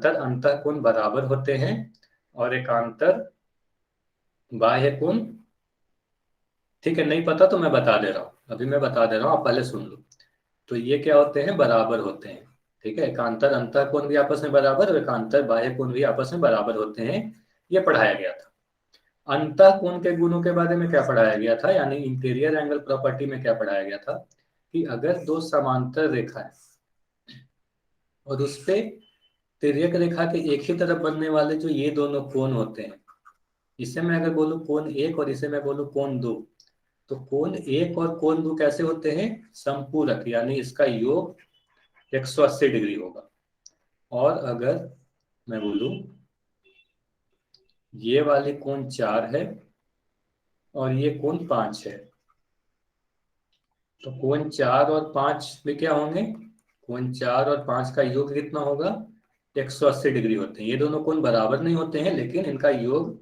एकांतर अंतःकोण बराबर होते हैं और एकांतर बाह्य कोण, ठीक है, नहीं पता तो मैं बता दे रहा हूँ, अभी मैं बता दे रहा हूँ, आप पहले सुन लो। तो ये क्या होते हैं, बराबर होते हैं। ठीक है, एकांतर अंतःकोण भी आपस में बराबर और एकांतर बाह्य कोण भी आपस में बराबर होते हैं, ये पढ़ाया गया था। अंतःकोण के गुणों के बारे में क्या पढ़ाया गया था, यानी इंटीरियर एंगल प्रॉपर्टी में क्या पढ़ाया गया था कि अगर दो समांतर रेखा है और उस पे तिर्यक रेखा के एक ही तरफ बनने वाले जो ये दोनों कोण होते हैं, इसे मैं अगर बोलूं कोण एक और इसे मैं बोलूं कोण दो, तो कोण एक और कोण दो कैसे होते हैं, संपूरक, यानी इसका योग 180 डिग्री होगा। और अगर मैं बोलूं ये वाली कोण 4 है और ये कोण 5 है, तो कोण 4 और 5 में क्या होंगे, कोण 4 और 5 का योग कितना होगा, 180 डिग्री होते हैं। ये दोनों कोण बराबर नहीं होते हैं लेकिन इनका योग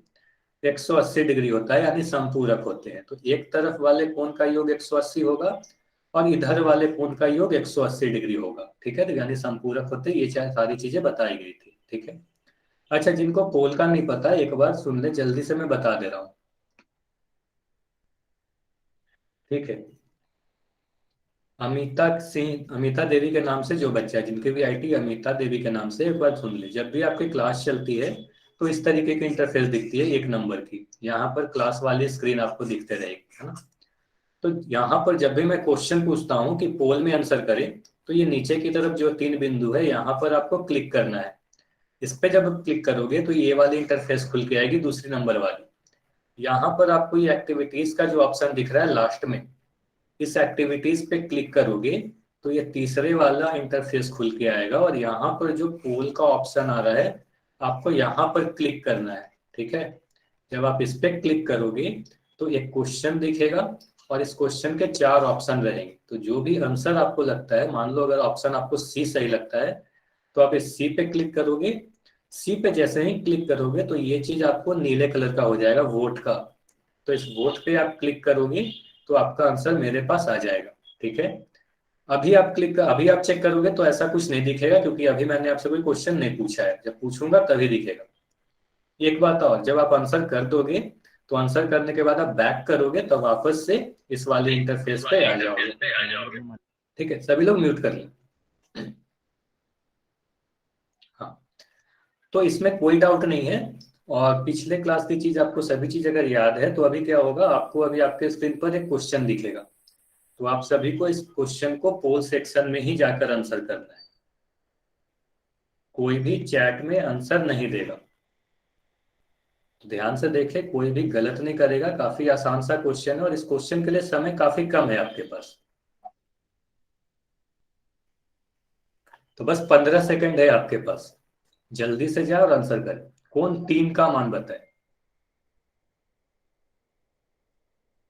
180 डिग्री होता है, यानी संपूरक होते हैं। तो एक तरफ वाले कोण का योग 180 होगा और इधर वाले कोण का योग 180 डिग्री होगा। ठीक है, तो यानी संपूरक होते हैं। ये सारी चीजें बताई गई थी। ठीक है, अच्छा, जिनको पोल का नहीं पता एक बार सुन ले, जल्दी से मैं बता दे रहा हूँ। ठीक है, अमिता सिंह, अमिता देवी के नाम से जो बच्चा है, जिनकी भी आईटी अमिता देवी के नाम से, एक बार सुन ले, जब भी आपकी क्लास चलती है तो इस तरीके की इंटरफेस दिखती है 1 नंबर की, यहाँ पर क्लास वाली स्क्रीन आपको दिखते रहेगी, है ना। तो यहाँ पर जब भी मैं क्वेश्चन पूछता हूँ कि पोल में आंसर करें, तो ये नीचे की तरफ जो 3 बिंदु है यहाँ पर आपको क्लिक करना है। इस पे जब आप क्लिक करोगे तो ये वाली इंटरफेस खुल के आएगी, दूसरी नंबर वाली। यहाँ पर आपको ये एक्टिविटीज का जो ऑप्शन दिख रहा है लास्ट में, इस एक्टिविटीज पे क्लिक करोगे तो ये तीसरे वाला इंटरफेस खुल के आएगा और यहाँ पर जो पोल का ऑप्शन आ रहा है आपको यहाँ पर क्लिक करना है। ठीक है, जब आप इस पे क्लिक करोगे तो एक क्वेश्चन दिखेगा और इस क्वेश्चन के 4 ऑप्शन रहेंगे। तो जो भी आंसर आपको लगता है, मान लो अगर ऑप्शन आपको सी सही लगता है तो आप इस सी पे क्लिक करोगे। सी पे जैसे ही क्लिक करोगे तो ये चीज आपको नीले कलर का हो जाएगा, वोट का। तो इस वोट पे आप क्लिक करोगे तो आपका आंसर मेरे पास आ जाएगा। ठीक है, अभी आप चेक करोगे तो ऐसा कुछ नहीं दिखेगा, क्योंकि अभी मैंने आपसे कोई क्वेश्चन नहीं पूछा है, जब पूछूंगा तभी दिखेगा। एक बात और, जब आप आंसर कर दोगे तो आंसर करने के बाद आप बैक करोगे तो वापस से इस वाले इंटरफेस पे आ जाओगे। ठीक है, सभी लोग म्यूट कर लें। हाँ, तो इसमें कोई डाउट नहीं है। और पिछले क्लास की चीज आपको सभी चीज अगर याद है तो अभी क्या होगा, आपको अभी आपके स्क्रीन पर एक क्वेश्चन दिखेगा, तो आप सभी को इस क्वेश्चन को पोल सेक्शन में ही जाकर आंसर करना है। कोई भी चैट में आंसर नहीं देगा। तो ध्यान से देखें, कोई भी गलत नहीं करेगा। काफी आसान सा क्वेश्चन है और इस क्वेश्चन के लिए समय काफी कम है आपके पास। तो बस 15 सेकंड है आपके पास, जल्दी से जाए और आंसर करें। कौन 3 का मान बताए,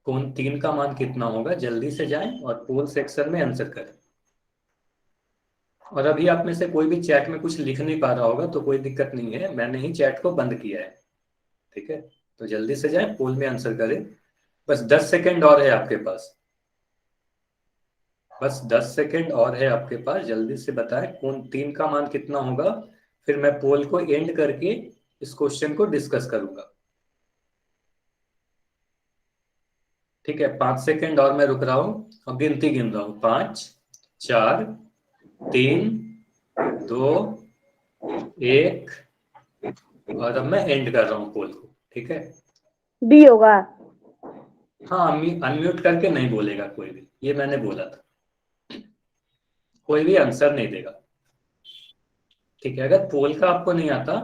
कौन 3 का मान कितना होगा, जल्दी से जाएं और पोल सेक्शन में आंसर करें। और अभी आप में से कोई भी चैट में कुछ लिख नहीं पा रहा होगा तो कोई दिक्कत नहीं है, मैंने ही चैट को बंद किया है। ठीक है, तो जल्दी से जाएं, पोल में आंसर करें। बस 10 सेकंड और है आपके पास, बस 10 सेकंड और है आपके पास, जल्दी से बताएं कौन 3 का मान कितना होगा। फिर मैं पोल को एंड करके इस क्वेश्चन को डिस्कस करूंगा। ठीक है, 5 सेकंड और मैं रुक रहा हूं और गिनती गिन रहा हूं। 5, 4, 3, 2, 1। और अब मैं एंड कर रहा हूं पोल को। ठीक है, बी होगा। हाँ, अनम्यूट करके नहीं बोलेगा कोई भी, ये मैंने बोला था। कोई भी आंसर नहीं देगा। ठीक है, अगर पोल का आपको नहीं आता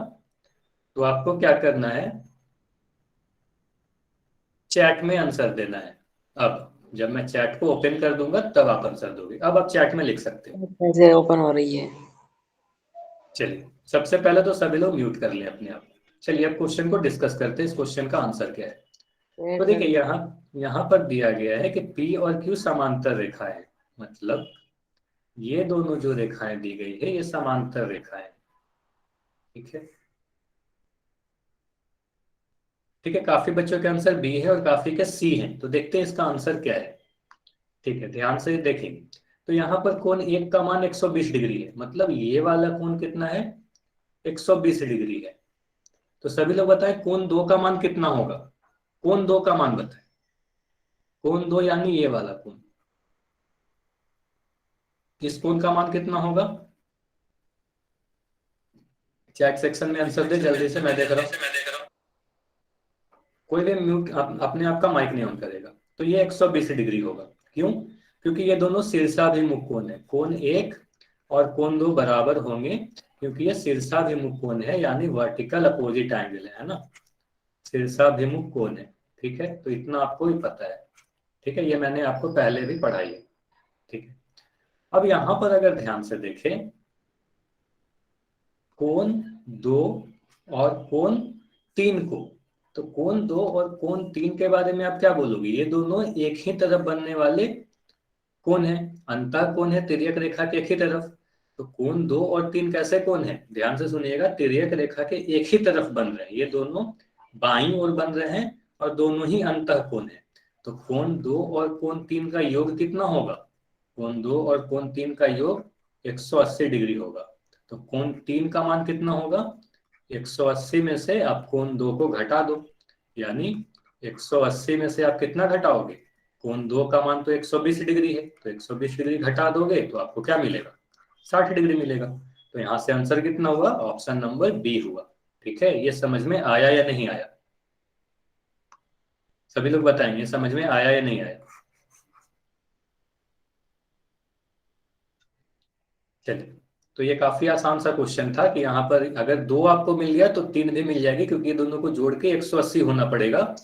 तो आपको क्या करना है, चैट में आंसर देना है। अब जब मैं चैट को ओपन कर दूंगा तब आप आंसर दोगे। अब आप चैट में लिख सकते हो। कैसे ओपन हो रही है? चलिए, सबसे पहले तो सभी लोग म्यूट कर लें अपने आप। चलिए, अब क्वेश्चन को डिस्कस करते हैं, इस क्वेश्चन का आंसर क्या है। तो एक देखिए, यहाँ यहाँ पर दिया गया है कि पी और क्यू समांतर रेखा है, मतलब ये दोनों जो रेखाएं दी गई है ये समांतर रेखाएं। ठीक है, ठीक है, काफी बच्चों के आंसर बी है और काफी के सी है, तो देखते हैं इसका आंसर क्या है। ठीक है, ध्यान से देखें। तो यहाँ पर कोण एक का मान 120 डिग्री है, मतलब ये वाला कोण कितना है, 120 डिग्री है। तो सभी लोग बताएं कोण 2 का मान कितना होगा? कोण 2 का मान बताएं। कोण 2 यानी ये वाला कोण, इस कोण का मान कितना होगा? चैट सेक्शन में आंसर दे जल्दी से, मैं देख रहा हूँ। कोई भी म्यूट अपने आप का माइक नहीं ऑन करेगा। तो ये 120 डिग्री होगा। क्यों? क्योंकि ये दोनों शीर्षाभिमुख कोण है। कोण 1 और कोण 2 बराबर होंगे, क्योंकि ये शीर्षाभिमुख कोण है, यानी वर्टिकल अपोजिट एंगल है ना, शीर्षाभिमुख कोण है। ठीक है, तो इतना आपको ही पता है। ठीक है, ये मैंने आपको पहले भी पढ़ाई है। ठीक है, अब यहां पर अगर ध्यान से देखें, कोण 2 और कोण 3 को, तो कोण 2 और कोण 3 के बारे में आप क्या बोलोगे? ये दोनों एक ही तरफ बनने वाले कोण है, अंतः कोण है तिर्यक रेखा के एक ही तरफ। तो कोण 2 और 3 कैसे कोण है? ध्यान से सुनिएगा, तिर्यक रेखा के एक ही तरफ बन रहे हैं, ये दोनों बाईं ओर बन रहे हैं और दोनों ही अंतः कोण है। तो कोण 2 और कोण 3 का योग कितना होगा? कोण 2 और कोण 3 का योग 180 डिग्री होगा। तो कोण 3 का मान कितना होगा? 180 में से आप कोण 2 को घटा दो, यानी 180 में से आप कितना घटाओगे? कोण 2 का मान तो 120 डिग्री है, तो 120 डिग्री घटा दोगे तो आपको क्या मिलेगा? 60 डिग्री मिलेगा। तो यहां से आंसर कितना हुआ? ऑप्शन नंबर बी हुआ। ठीक है, ये समझ में आया या नहीं आया? सभी लोग बताएंगे समझ में आया या नहीं आया। चलिए, तो ये काफी आसान सा क्वेश्चन था कि यहाँ पर अगर 2 आपको मिल गया तो 3 भी मिल जाएगी, क्योंकि ये दोनों को जोड़ के 180 होना पड़ेगा।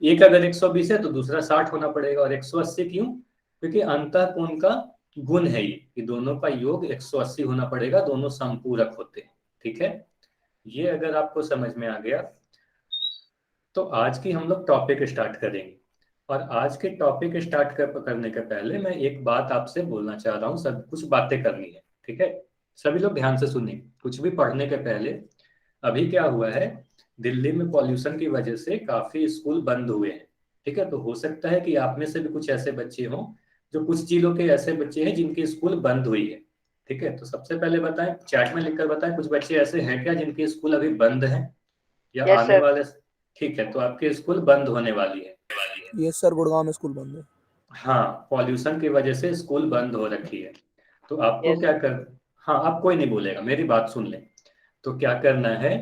एक अगर 120 है तो दूसरा 60 होना पड़ेगा। और 180 क्यों? क्योंकि अंतः कोण का गुण है ये, कि दोनों का योग 180 होना पड़ेगा, दोनों समपूरक होते हैं। ठीक है, ये अगर आपको समझ में आ गया तो आज की हम लोग टॉपिक स्टार्ट करेंगे। और आज के टॉपिक स्टार्ट करने के पहले मैं एक बात आपसे बोलना चाह रहा हूँ, सब कुछ बातें करनी है। ठीक है, सभी लोग ध्यान से सुनिए, कुछ भी पढ़ने के पहले। अभी क्या हुआ है, दिल्ली में पॉल्यूशन की वजह से काफी स्कूल बंद हुए हैं। ठीक है, तो हो सकता है कि आप में से भी कुछ ऐसे बच्चे हों, जो कुछ जिलों के ऐसे बच्चे हैं जिनकी स्कूल बंद हुई है। ठीक है, तो सबसे पहले बताएं, चैट में लिखकर बताएं, कुछ बच्चे ऐसे हैं क्या जिनकी स्कूल अभी बंद है या यस आने सर। वाले? ठीक है, तो आपकी स्कूल बंद होने वाली है। यस सर, गुड़गांव में स्कूल बंद है। हाँ, पॉल्यूशन की वजह से स्कूल बंद हो रखी है। तो आपको यस क्या कर, हाँ, आप कोई नहीं बोलेगा, मेरी बात सुन ले। तो क्या करना है,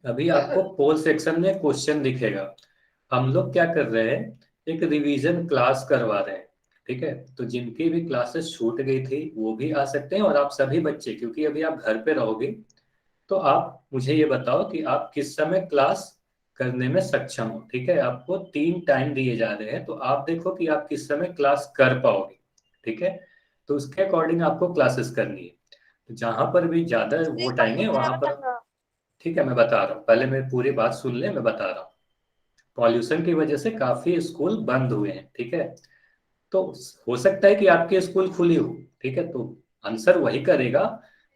अभी आपको पोल सेक्शन में क्वेश्चन दिखेगा। हम लोग क्या कर रहे हैं, एक रिवीजन क्लास करवा रहे हैं। ठीक है, तो जिनकी भी क्लासेस छूट गई थी वो भी आ सकते हैं, और आप सभी बच्चे, क्योंकि अभी आप घर पे रहोगे, तो आप मुझे ये बताओ कि आप किस समय क्लास करने में सक्षम हो। ठीक है, आपको 3 टाइम दिए जा रहे हैं, तो आप देखो कि आप किस समय क्लास कर पाओगे। ठीक है, तो उसके अकॉर्डिंग आपको क्लासेस करनी है। तो जहां पर भी ज्यादा वोट आएंगे वहां पर, ठीक है मैं बता रहा हूँ, पहले मेरी पूरी बात सुन ले, मैं बता रहा हूँ। पॉल्यूशन की वजह से काफी स्कूल बंद हुए हैं। ठीक है, तो हो सकता है कि आपकी स्कूल खुली हो। ठीक है, तो आंसर वही करेगा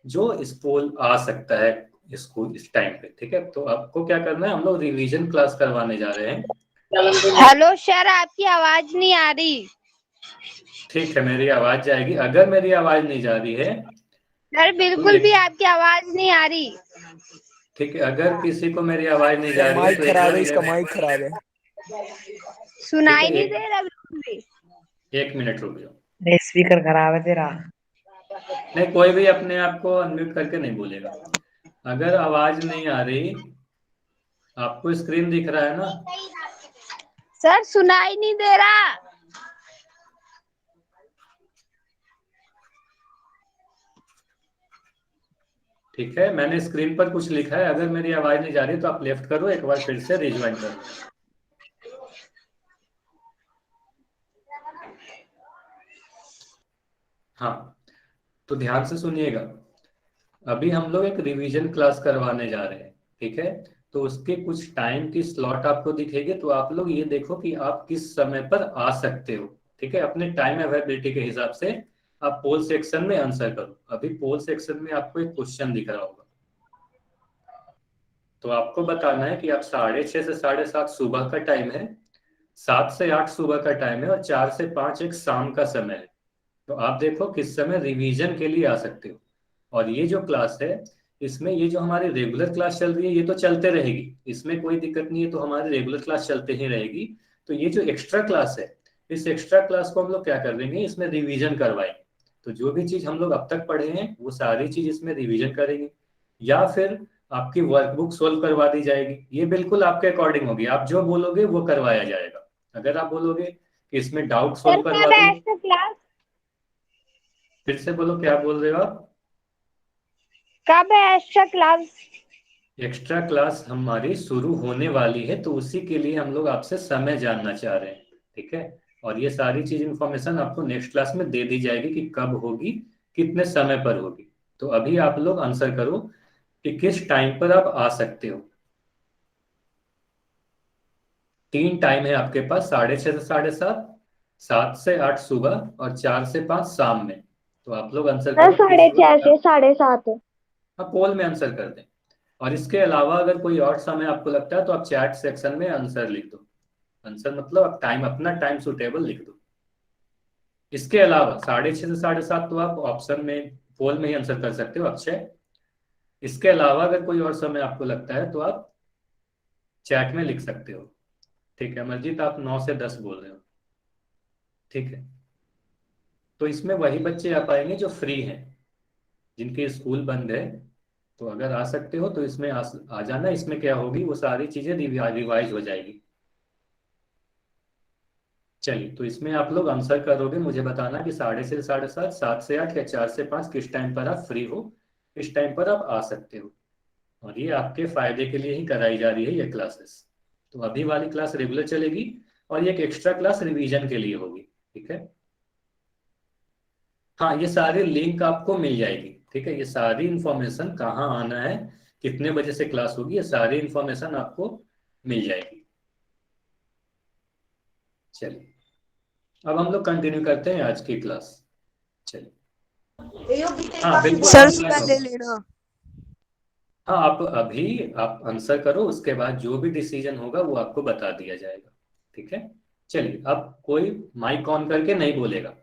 जो स्कूल आ सकता है स्कूल इस टाइम पे। ठीक है, तो आपको क्या करना है, हम लोग रिवीजन क्लास करवाने जा रहे हैं। हेलो सर, आपकी आवाज नहीं आ रही। ठीक है, मेरी आवाज जाएगी। अगर मेरी आवाज नहीं जा रही है सर तो बिल्कुल भी आपकी आवाज नहीं आ रही। ठीक है, अगर किसी को मेरी आवाज नहीं जा रही है माइक तो एक खराब है, इसका मिनट, माइक खराब है। ठीक सुनाई है, नहीं दे रहा बिल्कुल भी। एक मिनट रुक जाओ। स्पीकर खराब है तेरा। नहीं, कोई भी अपने आप को अनम्यूट करके नहीं बोलेगा। अगर आवाज नहीं आ रही, आपको स्क्रीन दिख रहा है ना? सर सुनाई नहीं दे रहा। ठीक है, मैंने स्क्रीन पर कुछ लिखा है, अगर मेरी आवाज नहीं जा रही तो आप लेफ्ट करो, एक बार फिर से रिज्वाइन करो। हाँ, तो ध्यान से सुनिएगा, अभी हम लोग एक रिवीजन क्लास करवाने जा रहे हैं। ठीक है, तो उसके कुछ टाइम की स्लॉट आपको दिखेगी, तो आप लोग ये देखो कि आप किस समय पर आ सकते हो। ठीक है, अपने टाइम अवेलेबिलिटी के हिसाब से आप पोल सेक्शन में आंसर करो। अभी पोल सेक्शन में आपको एक क्वेश्चन दिख रहा होगा, तो आपको बताना है कि आप 6:30 से 7:30 सुबह का टाइम है, 7 से 8 सुबह का टाइम है, और 4 से 5 एक शाम का समय है। तो आप देखो किस समय रिवीजन के लिए आ सकते हो। और ये जो क्लास है इसमें ये जो हमारी रेगुलर क्लास चल रही है ये तो चलते रहेगी, इसमें कोई दिक्कत नहीं है, तो हमारी रेगुलर क्लास चलते ही रहेगी। तो ये जो एक्स्ट्रा क्लास है, इस एक्स्ट्रा क्लास को हम लोग क्या कर देंगे, इसमें रिवीजन करवाएंगे। तो जो भी चीज हम लोग अब तक पढ़े हैं वो सारी चीज इसमें रिवीजन करेंगे, या फिर आपकी वर्कबुक सोल्व करवा दी जाएगी। ये बिल्कुल आपके अकॉर्डिंग होगी, आप जो बोलोगे वो करवाया जाएगा। अगर आप बोलोगे कि इसमें डाउट सर सोल्व करवा कब है दो, एक्स्ट्रा क्लास? फिर से बोलो, क्या बोल रहे हो आप? कब है एक्स्ट्रा क्लास? एक्स्ट्रा क्लास हमारी शुरू होने वाली है, तो उसी के लिए हम लोग आपसे समय जानना चाह रहे हैं, ठीक है। और ये सारी चीज इंफॉर्मेशन आपको नेक्स्ट क्लास में दे दी जाएगी कि कब होगी, कितने समय पर होगी। तो अभी आप लोग आंसर करो कि किस टाइम पर आप आ सकते हो। 3 टाइम है आपके पास, 6:30 से 7:30, 7 से 8 सुबह और 4 से 5 शाम में। तो आप लोग आंसर सर करो किस 6:30 वक्त से 7:30। आप पोल में आंसर कर दें। और इसके अलावा अगर कोई और समय आपको लगता है तो आप चैट सेक्शन में आंसर लिख दो। आंसर मतलब आप टाइम, अपना टाइम सुटेबल लिख दो। इसके अलावा 6:30 से 7:30 तो आप ऑप्शन में, पोल में ही आंसर कर सकते हो, अक्षय। इसके अलावा अगर कोई और समय आपको लगता है तो आप चैट में लिख सकते हो, ठीक है। अमरजीत, आप 9 से 10 बोल रहे हो, ठीक है। तो इसमें वही बच्चे आ पाएंगे जो फ्री हैं, जिनके स्कूल बंद है। तो अगर आ सकते हो तो इसमें आ जाना। इसमें क्या होगी, वो सारी चीजें रिवाइज हो जाएगी। चलिए, तो इसमें आप लोग आंसर करोगे, मुझे बताना कि 6:30 से 7:30, 7 से 8 या 4 से 5 किस टाइम पर आप फ्री हो, किस टाइम पर आप आ सकते हो। और ये आपके फायदे के लिए ही कराई जा रही है ये क्लासेस। तो अभी वाली क्लास रेगुलर चलेगी और ये एक एक्स्ट्रा क्लास रिवीजन के लिए होगी, ठीक है। हाँ, ये सारी लिंक आपको मिल जाएगी, ठीक है। ये सारी इंफॉर्मेशन, कहाँ आना है, कितने बजे से क्लास होगी, ये सारी इंफॉर्मेशन आपको मिल जाएगी। चलिए, अब हम लोग कंटिन्यू करते हैं आज की क्लास। चलिए, हाँ बिल्कुल सर ऑनलाइन मैं ले होगा। लेना। हाँ, आप अभी आप आंसर करो, उसके बाद जो भी डिसीजन होगा वो आपको बता दिया जाएगा, ठीक है। चलिए, अब कोई माइक ऑन करके नहीं बोलेगा।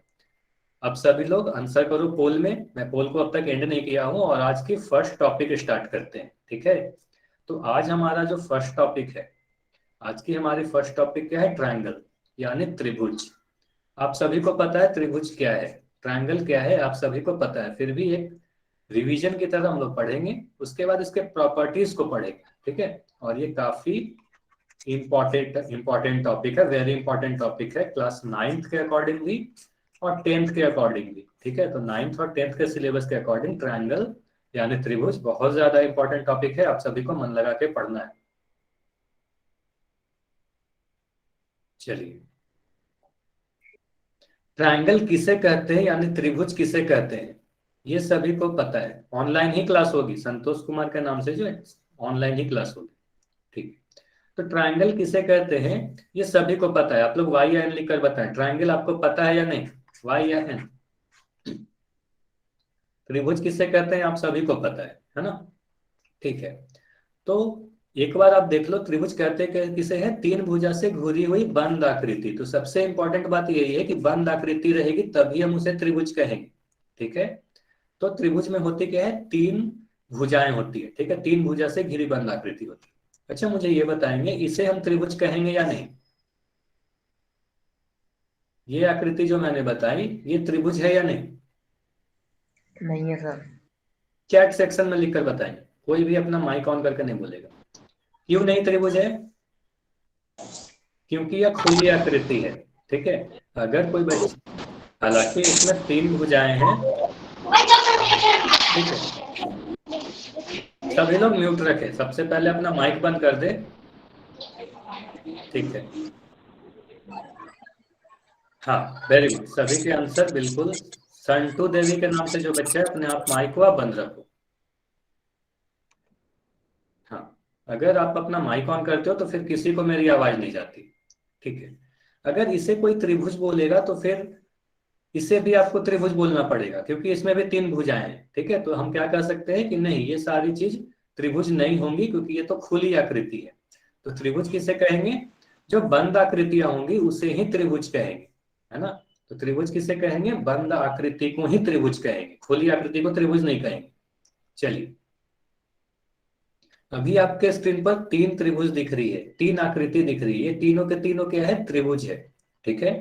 अब सभी लोग आंसर करो पोल में। मैं पोल को अब तक एंड नहीं किया हूं, और आज की फर्स्ट टॉपिक स्टार्ट करते हैं, ठीक है। तो आज हमारा जो फर्स्ट टॉपिक है, आज की हमारी फर्स्ट टॉपिक क्या है, ट्रायंगल यानी त्रिभुज। आप सभी को पता है त्रिभुज क्या है, ट्रायंगल क्या है, आप सभी को पता है। फिर भी एक रिवीजन की तरह हम लोग पढ़ेंगे, उसके बाद इसके प्रॉपर्टीज को पढ़ेंगे, ठीक है। और ये काफी इंपॉर्टेंट टॉपिक है, वेरी इंपॉर्टेंट टॉपिक है, क्लास 9th के अकॉर्डिंग भी और 10th के अकॉर्डिंग भी, ठीक है। तो 9th और 10th के सिलेबस के अकॉर्डिंग ट्रायंगल यानी त्रिभुज बहुत ज्यादा इंपॉर्टेंट टॉपिक है, आप सभी को मन लगा के पढ़ना है। चलिए, ट्रायंगल किसे कहते हैं यानी त्रिभुज किसे कहते हैं, ये सभी को पता है। ऑनलाइन ही क्लास होगी, संतोष कुमार के नाम से जो ऑनलाइन ही क्लास होगी, ठीक। तो ट्रायंगल किसे कहते हैं ये सभी को पता है। आप लोग वाई या एन लिखकर बताएं, ट्रायंगल आपको पता है या नहीं, वाई या एन। त्रिभुज किसे कहते हैं आप सभी को पता है ना, ठीक है। तो एक बार आप देख लो, त्रिभुज कहते किसे है, 3 भुजा से घुरी हुई बंद आकृति। तो सबसे इंपॉर्टेंट बात यही है कि बंद आकृति रहेगी तभी हम उसे त्रिभुज कहेंगे, ठीक है। तो त्रिभुज में होती क्या है, 3 भुजाएं होती है, ठीक है। 3 भुजा से घिरी बंद आकृति होती है। अच्छा, मुझे ये बताएंगे, इसे हम त्रिभुज कहेंगे या नहीं? ये आकृति जो मैंने बताई ये त्रिभुज है या नहीं? नहीं है सर। चैट सेक्शन में लिखकर बताएंगे, कोई भी अपना माइक ऑन करके नहीं बोलेगा। क्यों नहीं त्रिभुज है? क्योंकि यह खुली आकृति है, ठीक है। अगर कोई बच्चे, हालांकि इसमें 3 भुजाएं हैं, ठीक है। सभी लोग म्यूट रखें, सबसे पहले अपना माइक बंद कर दे, ठीक है। हाँ, वेरी गुड, सभी के आंसर बिल्कुल। संटू देवी के नाम से जो बच्चा है, अपने आप माइक को आप बंद रखो। हाँ, अगर आप अपना माइक ऑन करते हो तो फिर किसी को मेरी आवाज नहीं जाती, ठीक है। अगर इसे कोई त्रिभुज बोलेगा तो फिर इसे भी आपको त्रिभुज बोलना पड़ेगा, क्योंकि इसमें भी 3 भुजाएं हैं, ठीक है। तो हम क्या कर सकते हैं कि नहीं, ये सारी चीज त्रिभुज नहीं होंगी, क्योंकि ये तो खुली आकृति है। तो त्रिभुज किसे कहेंगे, जो बंद आकृतियां होंगी उसे ही त्रिभुज कहेंगे, है ना। तो त्रिभुज किसे कहेंगे, बंद आकृति को ही त्रिभुज कहेंगे, खुली आकृति को त्रिभुज नहीं कहेंगे। चलिए, अभी आपके स्क्रीन पर 3 त्रिभुज दिख रही है, 3 आकृति दिख रही है, तीनों के तीनों क्या है, त्रिभुज है। ठीक है,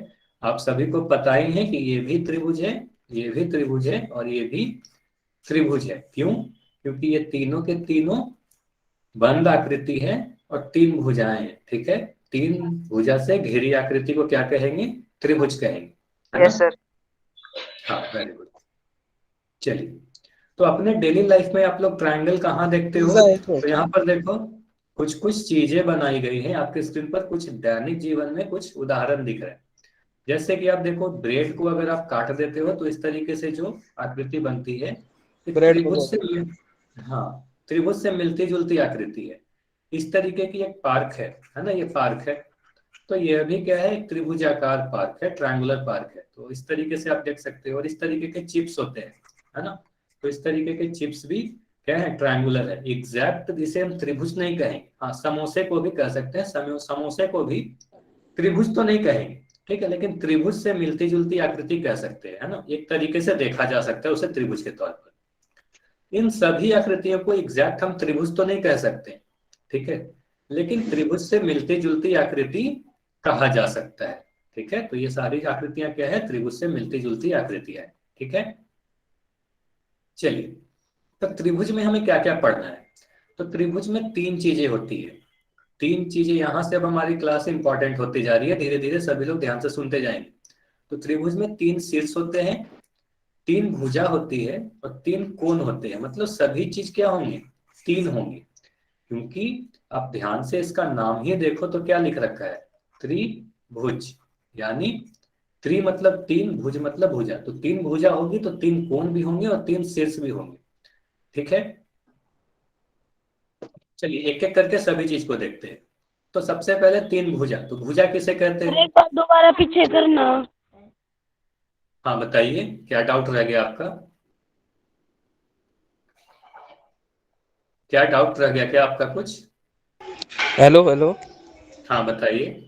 आप सभी को पता ही है कि ये भी त्रिभुज है, ये भी त्रिभुज है और ये भी त्रिभुज है। क्यों? क्योंकि ये तीनों के तीनों बंद आकृति है और 3 भुजाएं हैं। ठीक है, 3 भुजा से घिरी आकृति को क्या कहेंगे, त्रिभुज कहेंगे, है ना? Yes sir. हाँ, वेरी गुड। चलिए, तो अपने डेली लाइफ में आप लोग ट्रायंगल कहाँ देखते हो? पिज्जा एक तो मिनट। यहाँ पर देखो, कुछ कुछ चीजें बनाई गई हैं आपके स्क्रीन पर, कुछ दैनिक जीवन में कुछ उदाहरण दिख रहे हैं। जैसे कि आप देखो, ब्रेड को अगर आप काट देते हो तो इस तरीके से जो आकृति बनती है, ये ब्रेड त्रिभुज पकौड़ा। से हाँ, त्रिभुज से मिलती जुलती आकृति है। इस तरीके की एक पार्क है ना, ये पार्क है। तो यह भी क्या है, एक त्रिभुजाकार पार्क है, ट्रायंगुलर पार्क है। तो इस तरीके से आप देख सकते हो। और इस तरीके के चिप्स होते हैं, है ना? तो इस तरीके के चिप्स भी क्या है, ट्रायंगुलर है। एग्जैक्ट जिसे हम त्रिभुज नहीं कहेंगे, हाँ, समोसे को भी कह सकते हैं, समोसे को भी त्रिभुज तो नहीं कहेंगे, ठीक है, लेकिन त्रिभुज से मिलती जुलती आकृति कह सकते हैं, है ना? एक तरीके से देखा जा सकता है उसे त्रिभुज के तौर पर। इन सभी आकृतियों को एग्जैक्ट हम त्रिभुज तो नहीं कह सकते, ठीक है, लेकिन त्रिभुज से मिलती जुलती आकृति कहा जा सकता है। ठीक है, तो ये सारी आकृतियां क्या है, त्रिभुज से मिलती जुलती आकृतियां है। ठीक है, चलिए, तो त्रिभुज में हमें क्या क्या पढ़ना है? तो त्रिभुज में 3 चीजें होती है। 3 चीजें, यहां से अब हमारी क्लास इंपॉर्टेंट होती जा रही है, धीरे धीरे सभी लोग ध्यान से सुनते जाएंगे। तो त्रिभुज में 3 शीर्ष होते हैं, 3 भुजा होती है और 3 कोण होते हैं। मतलब सभी चीज क्या होंगी, 3 होंगी। क्योंकि आप ध्यान से इसका नाम ही देखो तो क्या लिख रखा है, त्रिभुज। यानी त्रि मतलब 3, भुज मतलब भुजा। तो 3 भुजा होगी तो 3 कोण भी होंगे और 3 शीर्ष भी होंगे। ठीक है, चलिए एक एक करके सभी चीज को देखते हैं। तो सबसे पहले 3 भुजा, तो भुजा किसे कहते हैं? एक बार दोबारा पीछे करना। हाँ बताइए, क्या डाउट रह गया आपका? क्या डाउट रह गया क्या आपका कुछ? Hello hello. हाँ बताइए।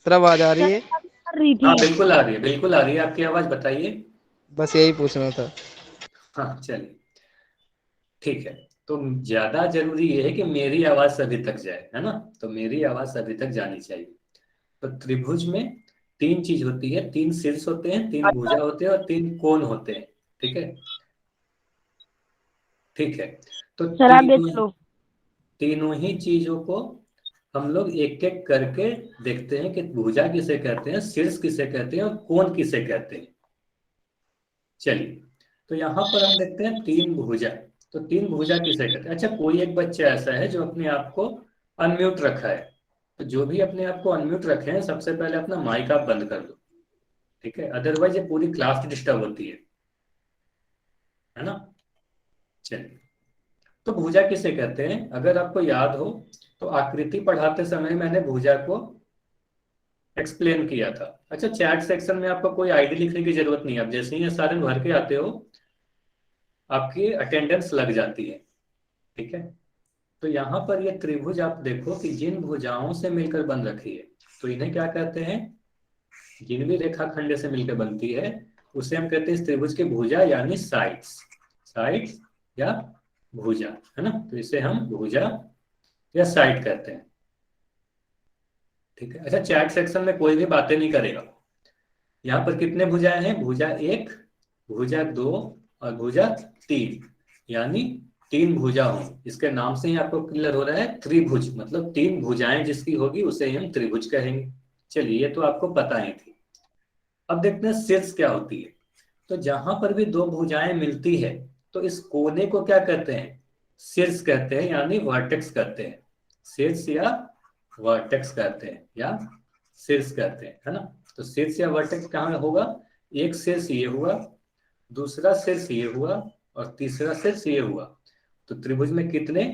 सर आवाज आ रही है? कर रही हाँ थी। बिल्कुल आ रही है, बिल्कुल आ रही है आपकी आवाज, बताइए। बस यही पूछना था। हाँ चलिए, ठीक है। तो ज्यादा जरूरी ये है कि मेरी आवाज सभी तक जाए, है ना? तो मेरी आवाज सभी तक जानी चाहिए। तो त्रिभुज में 3 चीज होती है, 3 शीर्ष होते हैं, 3 भुजा होते हैं और 3 कोण होते हैं। ठीक है, ठीक है। तो सर आप देख लो। तीनों ही चीजों को हम लोग एक एक करके देखते हैं कि भुजा किसे कहते हैं, शीर्ष किसे कहते हैं और कोण किसे कहते हैं। चलिए, तो यहाँ पर हम देखते हैं 3 भुजा। तो 3 भुजा किसे कहते हैं? अच्छा, कोई एक बच्चा ऐसा है जो अपने आप को अनम्यूट रखा है। तो जो भी अपने आप को अनम्यूट रखे हैं, सबसे पहले अपना माइक आप बंद कर दो। ठीक है, अदरवाइज ये पूरी क्लास डिस्टर्ब होती है ना? चलिए, तो भुजा किसे कहते हैं अगर आपको याद हो, तो आकृति पढ़ाते समय मैंने भुजा को एक्सप्लेन किया था। अच्छा, चैट सेक्शन में आपको कोई आईडी लिखने की जरूरत नहीं है, आप जैसे ही सारे भर के आते हो आपकी अटेंडेंस लग जाती है। ठीक है, तो यहाँ पर ये त्रिभुज आप देखो कि जिन भुजाओं से मिलकर बन रखी है, तो इन्हें क्या कहते हैं? जिन भी रेखाखंड से मिलकर बनती है उसे हम कहते हैं इस त्रिभुज की भुजा, यानी साइड्स। साइड्स या भुजा, है ना? तो इसे हम भुजा या साइड कहते हैं। ठीक है, अच्छा, चैट सेक्शन में कोई भी बातें नहीं करेगा। यहाँ पर कितने भुजाएं हैं? भुजा 1, भुजा 2 और भुजा 3, यानी 3 भुजा होंगी। इसके नाम से ही आपको क्लियर हो रहा है, त्रिभुज मतलब 3 भुजाएं जिसकी होगी उसे हम त्रिभुज कहेंगे। चलिए, ये तो आपको पता ही थी। अब देखते हैं शीर्ष क्या होती है। तो जहां पर भी 2 भुजाएं मिलती है, तो इस कोने को क्या कहते हैं? शीर्ष कहते हैं, यानी वर्टेक्स कहते हैं। शीर्ष या वर्टेक्स कहते हैं, या शीर्ष कहते हैं, है ना? तो शीर्ष या वर्टेक्स कहाँ होगा? एक शीर्ष ये हुआ, दूसरा शीर्ष ये हुआ और तीसरा शीर्ष ये हुआ। तो त्रिभुज में कितने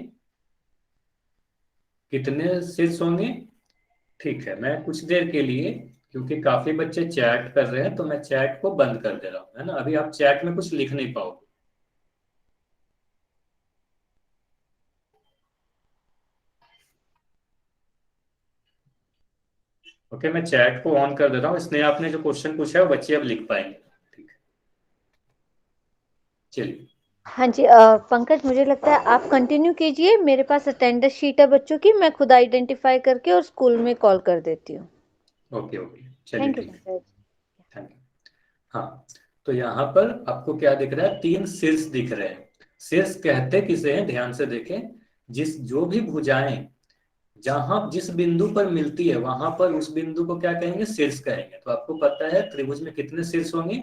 कितने शीर्ष होंगे? ठीक है, मैं कुछ देर के लिए, क्योंकि काफी बच्चे चैट कर रहे हैं, तो मैं चैट को बंद कर दे रहा हूँ, है ना? अभी आप चैट में कुछ लिख नहीं पाओगे। ओके, मैं चैट को ऑन कर दे रहा हूँ, इसलिए आपने जो क्वेश्चन पूछा है वो बच्चे अब लिख पाएंगे। ठीक है, चलिए, हाँ जी, पंकज मुझे लगता है आप कंटिन्यू कीजिए, मेरे पास अटेंडेंस शीट है बच्चों की, मैं खुद आइडेंटिफाई करके और स्कूल में कॉल कर देती हूँ। ओके ओके, चलिए थैंक यू ठीक है, पंकज। Thank you. हाँ, तो यहाँ पर आपको क्या दिख रहा है, 3 शीर्ष दिख रहे हैं। शीर्ष कहते किसे हैं, ध्यान से देखें। जो भी भुजाएं जहां जिस बिंदु पर मिलती है वहां पर उस बिंदु को क्या कहेंगे, शीर्ष कहेंगे। तो आपको पता है त्रिभुज में कितने शीर्ष होंगे,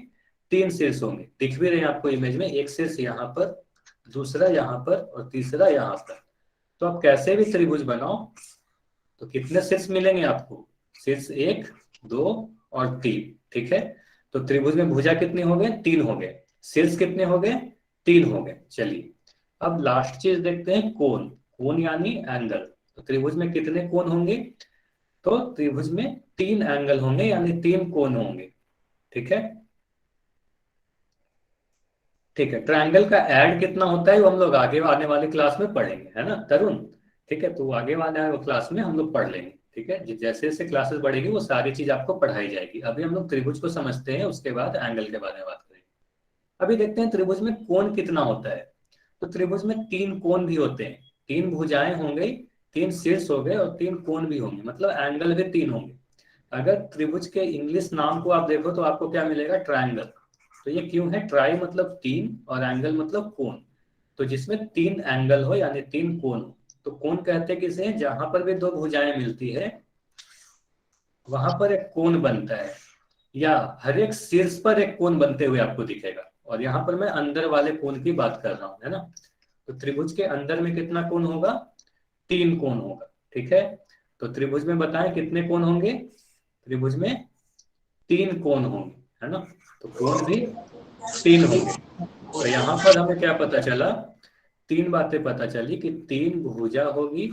3 शीर्ष होंगे। दिख भी रहे हैं आपको इमेज में, एक शीर्ष यहाँ पर, दूसरा यहाँ पर और तीसरा यहाँ पर। तो आप कैसे भी त्रिभुज बनाओ तो कितने शीर्ष मिलेंगे आपको, शीर्ष 1, 2 और 3। ठीक है, तो त्रिभुज में भुजा कितनी हो गए, 3 हो गए। शीर्ष कितने हो गए, 3 हो गए। चलिए अब लास्ट चीज देखते हैं, कोण। कोण यानी एंगल। तो त्रिभुज में कितने कोण होंगे, तो त्रिभुज में 3 एंगल होंगे यानी 3 कोण होंगे। ठीक है, ठीक है। ट्रायंगल का ऐड कितना होता है वो हम लोग आगे आने वाले क्लास में पढ़ेंगे, है ना तरुण। ठीक है, तो आगे वाले क्लास में हम लोग पढ़ लेंगे। ठीक है, जैसे जैसे क्लासेस बढ़ेगी वो सारी चीज आपको पढ़ाई जाएगी। अभी हम लोग त्रिभुज को समझते हैं, उसके बाद एंगल के बारे में बात करेंगे। अभी देखते हैं त्रिभुज में कोण कितना होता है। तो त्रिभुज में 3 कोण भी होते हैं, 3 भुजाएं होंगे, 3 शीर्ष हो गए और 3 कोण भी होंगे, मतलब एंगल भी 3 होंगे। अगर त्रिभुज के इंग्लिश नाम को आप देखो तो आपको क्या मिलेगा, ट्रायंगल। तो ये क्यों है, ट्राई मतलब 3 और एंगल मतलब कोण। तो जिसमें 3 एंगल हो यानी 3 कोण हो, तो कोण कहते हैं किसे, जहां पर भी 2 भुजाएं मिलती है वहां पर एक कोण बनता है, या हर एक शीर्ष पर एक कोण बनते हुए आपको दिखेगा। और यहाँ पर मैं अंदर वाले कोण की बात कर रहा हूँ, है ना। तो त्रिभुज के अंदर में कितना कोण होगा, 3 कोण होगा। ठीक है, तो त्रिभुज में बताएं कितने कोण होंगे, त्रिभुज में 3 कोण होंगे, है ना। तो कोण भी 3 होंगे। तो यहाँ पर हमें क्या पता चला, 3 बातें पता चली कि 3 भुजा होगी,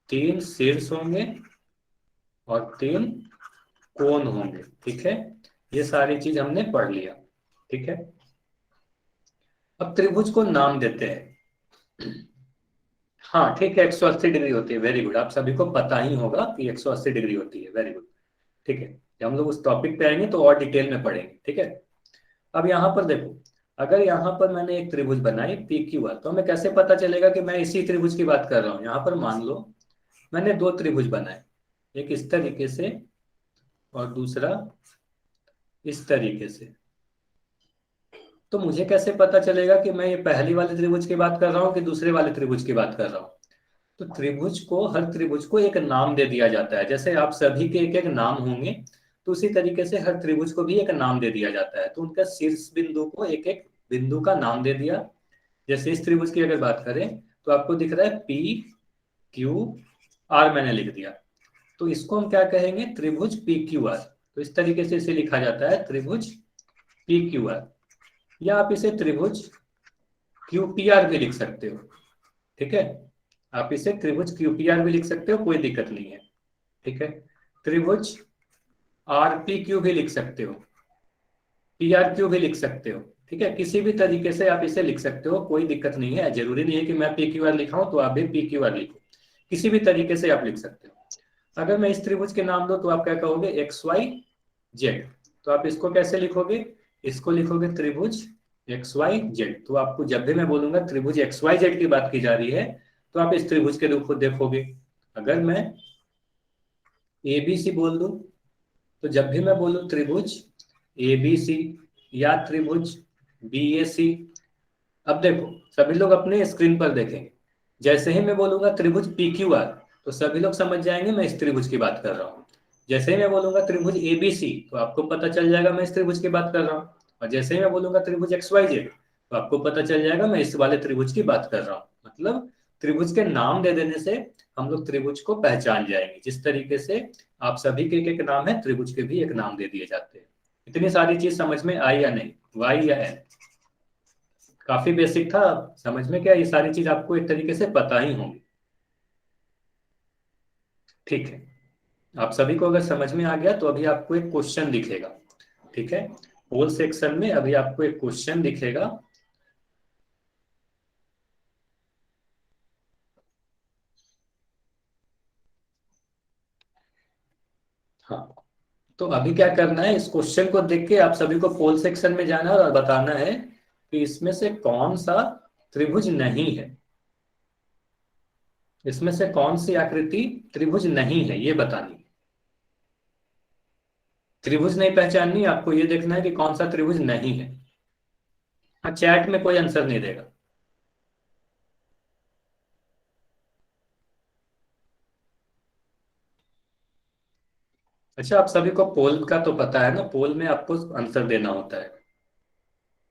3 शीर्ष होंगे और 3 कोण होंगे। ठीक है, ये सारी चीज हमने पढ़ लिया। ठीक है, अब त्रिभुज को नाम देते हैं। हाँ ठीक है, 180 डिग्री होती है, वेरी गुड। आप सभी को पता ही होगा कि 180 डिग्री होती है, वेरी गुड। ठीक है, जब हम लोग उस टॉपिक पे आएंगे तो और डिटेल में पढ़ेंगे। ठीक है, अब यहाँ पर देखो, अगर यहाँ पर मैंने एक त्रिभुज बनाई पी क्यू आर, तो हमें कैसे पता चलेगा कि मैं इसी त्रिभुज की बात कर रहा हूँ। यहाँ पर मान लो मैंने 2 त्रिभुज बनाए, एक इस तरीके से और दूसरा इस तरीके से। तो मुझे कैसे पता चलेगा कि मैं ये पहली वाले त्रिभुज की बात कर रहा हूँ कि दूसरे वाले त्रिभुज की बात कर रहा हूँ। तो त्रिभुज को, हर त्रिभुज को एक नाम दे दिया जाता है। जैसे आप सभी के एक एक नाम होंगे, तो उसी तरीके से हर त्रिभुज को भी एक नाम दे दिया जाता है। तो उनका शीर्ष बिंदु को एक एक बिंदु का नाम दे दिया। जैसे इस त्रिभुज की अगर बात करें तो आपको दिख रहा है पी क्यू आर, मैंने लिख दिया। तो इसको हम क्या कहेंगे, त्रिभुज पी क्यू आर। तो इस तरीके से इसे लिखा जाता है, त्रिभुज पी क्यू आर। या आप इसे त्रिभुज क्यू पी आर भी लिख सकते हो। ठीक है, आप इसे त्रिभुज क्यू पी आर भी लिख सकते हो, कोई दिक्कत नहीं है। ठीक है, त्रिभुज आर पी क्यू भी लिख सकते हो, पी आर क्यू भी लिख सकते हो। ठीक है, किसी भी तरीके से आप इसे लिख सकते हो, कोई दिक्कत नहीं है। जरूरी नहीं है कि मैं पी क्यू आर लिखा हूं तो आप भी पी क्यू आर लिखो, किसी भी तरीके से आप लिख सकते हो। अगर मैं इस त्रिभुज के नाम दो तो आप क्या कहोगे, एक्स वाई जेड। तो आप इसको कैसे लिखोगे, इसको लिखोगे त्रिभुज एक्स वाई जेड। तो आपको जब भी मैं बोलूंगा त्रिभुज एक्स वाई जेड की बात की जा रही है, तो आप इस त्रिभुज के रूप को देखोगे। अगर मैं ए बी सी बोल दूं, तो जब भी मैं बोलूं त्रिभुज ए बी सी या त्रिभुज बी ए सी, अब देखो सभी लोग अपने स्क्रीन पर देखेंगे। जैसे ही मैं बोलूंगा त्रिभुज पी क्यू आर, तो सभी लोग समझ जाएंगे मैं इस त्रिभुज की बात कर रहा हूँ। जैसे ही मैं बोलूंगा त्रिभुज ए बी सी, तो आपको पता चल जाएगा मैं इस त्रिभुज की बात कर रहा हूँ। और जैसे ही मैं बोलूंगा त्रिभुज एक्स वाई जेड, तो आपको पता चल जाएगा मैं इस वाले त्रिभुज की बात कर रहा हूँ। मतलब त्रिभुज के नाम दे देने से हम लोग त्रिभुज को पहचान जाएंगे। जिस तरीके से आप सभी के एक नाम है, त्रिभुज के भी एक नाम दे दिए जाते हैं। इतनी सारी चीज समझ में आई या नहीं, वाई या एन? काफी बेसिक था, समझ में क्या, ये सारी चीज आपको एक तरीके से पता ही होंगी। ठीक है, आप सभी को अगर समझ में आ गया तो अभी आपको एक क्वेश्चन दिखेगा। ठीक है, होल सेक्शन में अभी आपको एक क्वेश्चन दिखेगा। हाँ, तो अभी क्या करना है, इस क्वेश्चन को देख के आप सभी को पोल सेक्शन में जाना है और बताना है कि इसमें से कौन सा त्रिभुज नहीं है, इसमें से कौन सी आकृति त्रिभुज नहीं है ये बतानी है। त्रिभुज नहीं पहचाननी, आपको ये देखना है कि कौन सा त्रिभुज नहीं है। हाँ, चैट में कोई आंसर नहीं देगा। अच्छा, आप सभी को पोल का तो पता है ना, पोल में आपको आंसर देना होता है।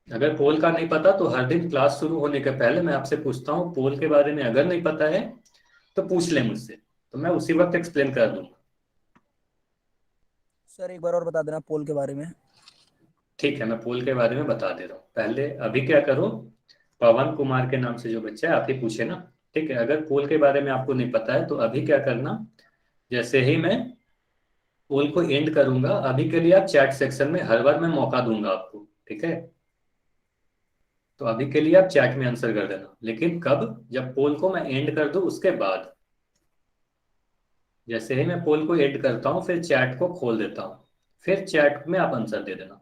अगर पोल का नहीं पता तो हर दिन क्लास शुरू होने के पहले मैं आपसे पूछता हूँ पोल के बारे में, अगर नहीं पता है तो पूछ ले मुझसे, तो मैं उसी वक्त एक्सप्लेन कर दूंगा। सर एक बार और बता देना पोल के बारे में। ठीक है, मैं पोल के बारे में बता दे रहा हूँ। पहले अभी क्या करो, पवन कुमार के नाम से जो बच्चा है आप ही पूछे ना। ठीक है, अगर पोल के बारे में आपको नहीं पता है तो अभी क्या करना, जैसे ही मैं पोल को एंड करूंगा, अभी के लिए आप चैट सेक्शन में, हर बार मैं मौका दूंगा आपको, ठीक है। तो अभी के लिए आप चैट में आंसर कर देना, लेकिन कब, जब पोल को मैं एंड कर दूं उसके बाद। जैसे ही मैं पोल को एंड करता हूं फिर चैट को खोल देता हूं, फिर चैट में आप आंसर दे देना।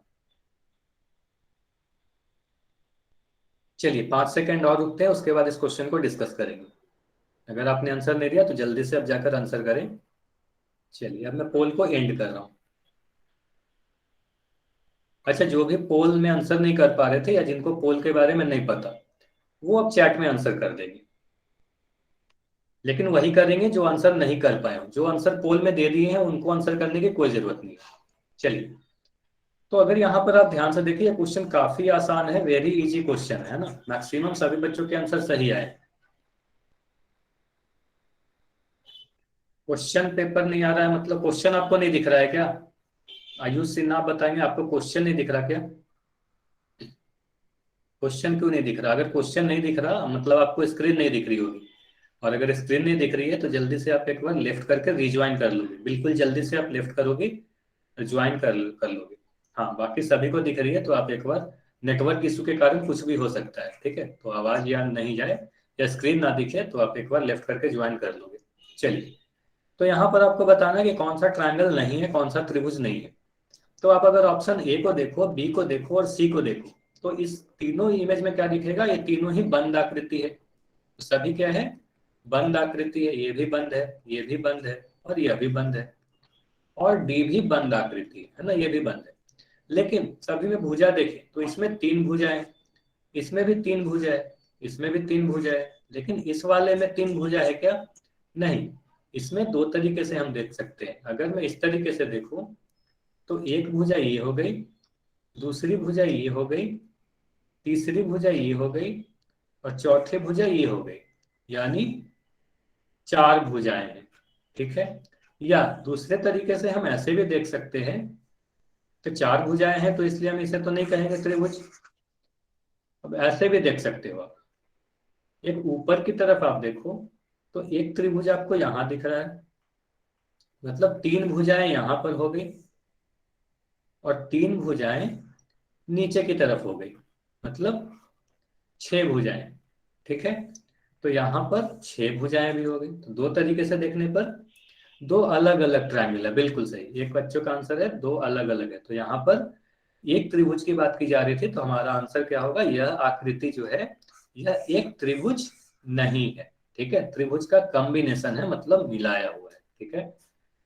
चलिए 5 सेकंड और रुकते हैं, उसके बाद इस क्वेश्चन को डिस्कस करेंगे। अगर आपने आंसर नहीं दिया तो जल्दी से अब जाकर आंसर करें। चलिए अब मैं पोल को एंड कर रहा हूं। अच्छा, जो भी पोल में आंसर नहीं कर पा रहे थे या जिनको पोल के बारे में नहीं पता, वो अब चैट में आंसर कर देंगे, लेकिन वही करेंगे जो आंसर नहीं कर पाए हो। जो आंसर पोल में दे दिए हैं उनको आंसर करने की कोई जरूरत नहीं है। चलिए, तो अगर यहाँ पर आप ध्यान से देखिए, क्वेश्चन काफी आसान है, वेरी इजी क्वेश्चन है ना। मैक्सिमम सभी बच्चों के आंसर सही आए। क्वेश्चन पेपर नहीं आ रहा है मतलब क्वेश्चन आपको नहीं दिख रहा है क्या? आयुष सिन्हा बताएंगे, आपको क्वेश्चन नहीं दिख रहा क्या? क्वेश्चन क्यों नहीं दिख रहा? अगर क्वेश्चन नहीं दिख रहा मतलब आपको स्क्रीन नहीं दिख रही होगी, और अगर स्क्रीन नहीं दिख रही है तो जल्दी से आप एक बार लेफ्ट करके रिज्वाइन कर लोगे। बिल्कुल जल्दी से आप लेफ्ट करोगे, ज्वाइन कर लोगे। हाँ, बाकी सभी को दिख रही है तो आप एक बार, नेटवर्क इशू के कारण कुछ भी हो सकता है, ठीक है, तो आवाज या नहीं जाए या स्क्रीन ना दिखे तो आप एक बार लेफ्ट करके ज्वाइन कर लोगे। चलिए, तो यहाँ पर आपको बताना है कि कौन सा ट्रायंगल नहीं है, कौन सा त्रिभुज नहीं है। तो आप अगर ऑप्शन ए को देखो, बी को देखो और सी को देखो, तो इस तीनों इमेज में क्या दिखेगा, ये तीनों ही बंद आकृति है। तो सभी क्या है, बंद आकृति है। ये भी बंद है, ये भी बंद है और यह भी बंद है, और डी भी बंद आकृति है ना, ये भी बंद है। लेकिन सभी में भुजा देखें तो इसमें 3 भुजाएं, इसमें भी 3 भुजा है, इसमें भी 3 भुजा है, लेकिन इस वाले में 3 भुजा है क्या? नहीं। इसमें 2 तरीके से हम देख सकते हैं। अगर मैं इस तरीके से देखूं तो एक भुजा ये हो गई, दूसरी भुजा ये हो गई, तीसरी भुजा ये हो गई और चौथी भुजा ये हो गई, यानी 4 भुजाएं हैं, ठीक है। या दूसरे तरीके से हम ऐसे भी देख सकते हैं, तो 4 भुजाएं हैं तो इसलिए हम इसे तो नहीं कहेंगे त्रिभुज। अब ऐसे भी देख सकते हो आप, एक ऊपर की तरफ आप देखो तो एक त्रिभुज आपको यहां दिख रहा है, मतलब 3 भुजाएं यहां पर हो गई और 3 भुजाएं नीचे की तरफ हो गई, मतलब 6 भुजाएं, ठीक है। तो यहां पर 6 भुजाएं भी हो गई। तो 2 तरीके से देखने पर 2 अलग अलग ट्रायंगल है, बिल्कुल सही। एक बच्चों का आंसर है 2 अलग अलग है। तो यहाँ पर एक त्रिभुज की बात की जा रही थी, तो हमारा आंसर क्या होगा, यह आकृति जो है यह एक त्रिभुज नहीं है, ठीक है। त्रिभुज का कॉम्बिनेशन है, मतलब मिलाया हुआ है, ठीक है।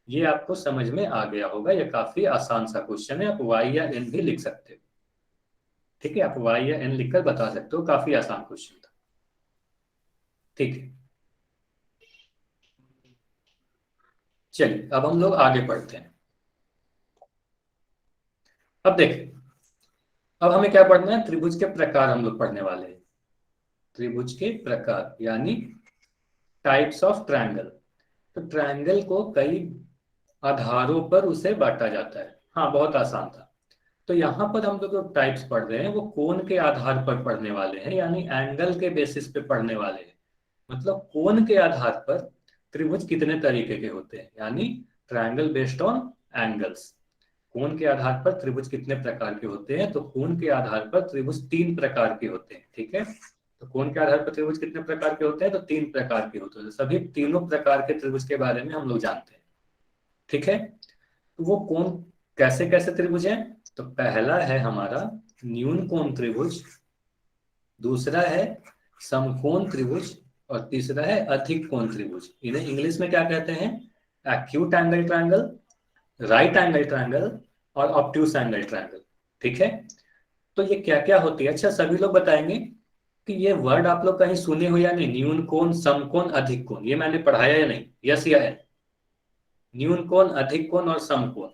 ये आपको समझ में आ गया होगा। यह काफी आसान सा क्वेश्चन है, आप वाई या एन भी लिख सकते हो, ठीक है। आप वाई या एन लिखकर बता सकते हो, काफी आसान क्वेश्चन था, ठीक है। चलिए अब हम लोग आगे पढ़ते हैं। अब देखिए, अब हमें क्या पढ़ना है, त्रिभुज के प्रकार हम लोग पढ़ने वाले हैं। त्रिभुज के प्रकार यानी टाइप्स ऑफ ट्रायंगल। तो ट्रायंगल को कई आधारों पर उसे बांटा जाता है। हाँ, बहुत आसान था। तो यहाँ पर हम लोग जो टाइप्स पढ़ रहे हैं वो कोण के आधार पर पढ़ने वाले हैं, यानी एंगल के बेसिस पे पढ़ने वाले हैं। मतलब कोण के आधार पर त्रिभुज कितने तरीके के होते हैं, यानी ट्रायंगल बेस्ड ऑन एंगल्स। कोण के आधार पर त्रिभुज कितने प्रकार के होते हैं, तो कोण के आधार पर त्रिभुज 3 प्रकार के होते हैं, ठीक है। तो कोण के आधार पर त्रिभुज कितने प्रकार के होते हैं, तो 3 प्रकार के होते हैं। सभी तीनों प्रकार के त्रिभुज के बारे में हम लोग जानते हैं, ठीक है। तो वो कोण कैसे कैसे त्रिभुज है, तो पहला है हमारा न्यून कोण त्रिभुज, दूसरा है समकोण त्रिभुज और तीसरा है अधिक कोण त्रिभुज। इन्हें इंग्लिश में क्या कहते हैं? Acute angle triangle, right angle triangle और ऑब्ट्यूस एंगल ट्रायंगल। ठीक है, तो ये क्या क्या होती है? अच्छा, सभी लोग बताएंगे कि ये वर्ड आप लोग कहीं सुने हो या नहीं? न्यून कोण, समकोण, अधिक कोण, ये मैंने पढ़ाया या नहीं? यस या है? न्यून कोण, अधिक कोण और समकोण।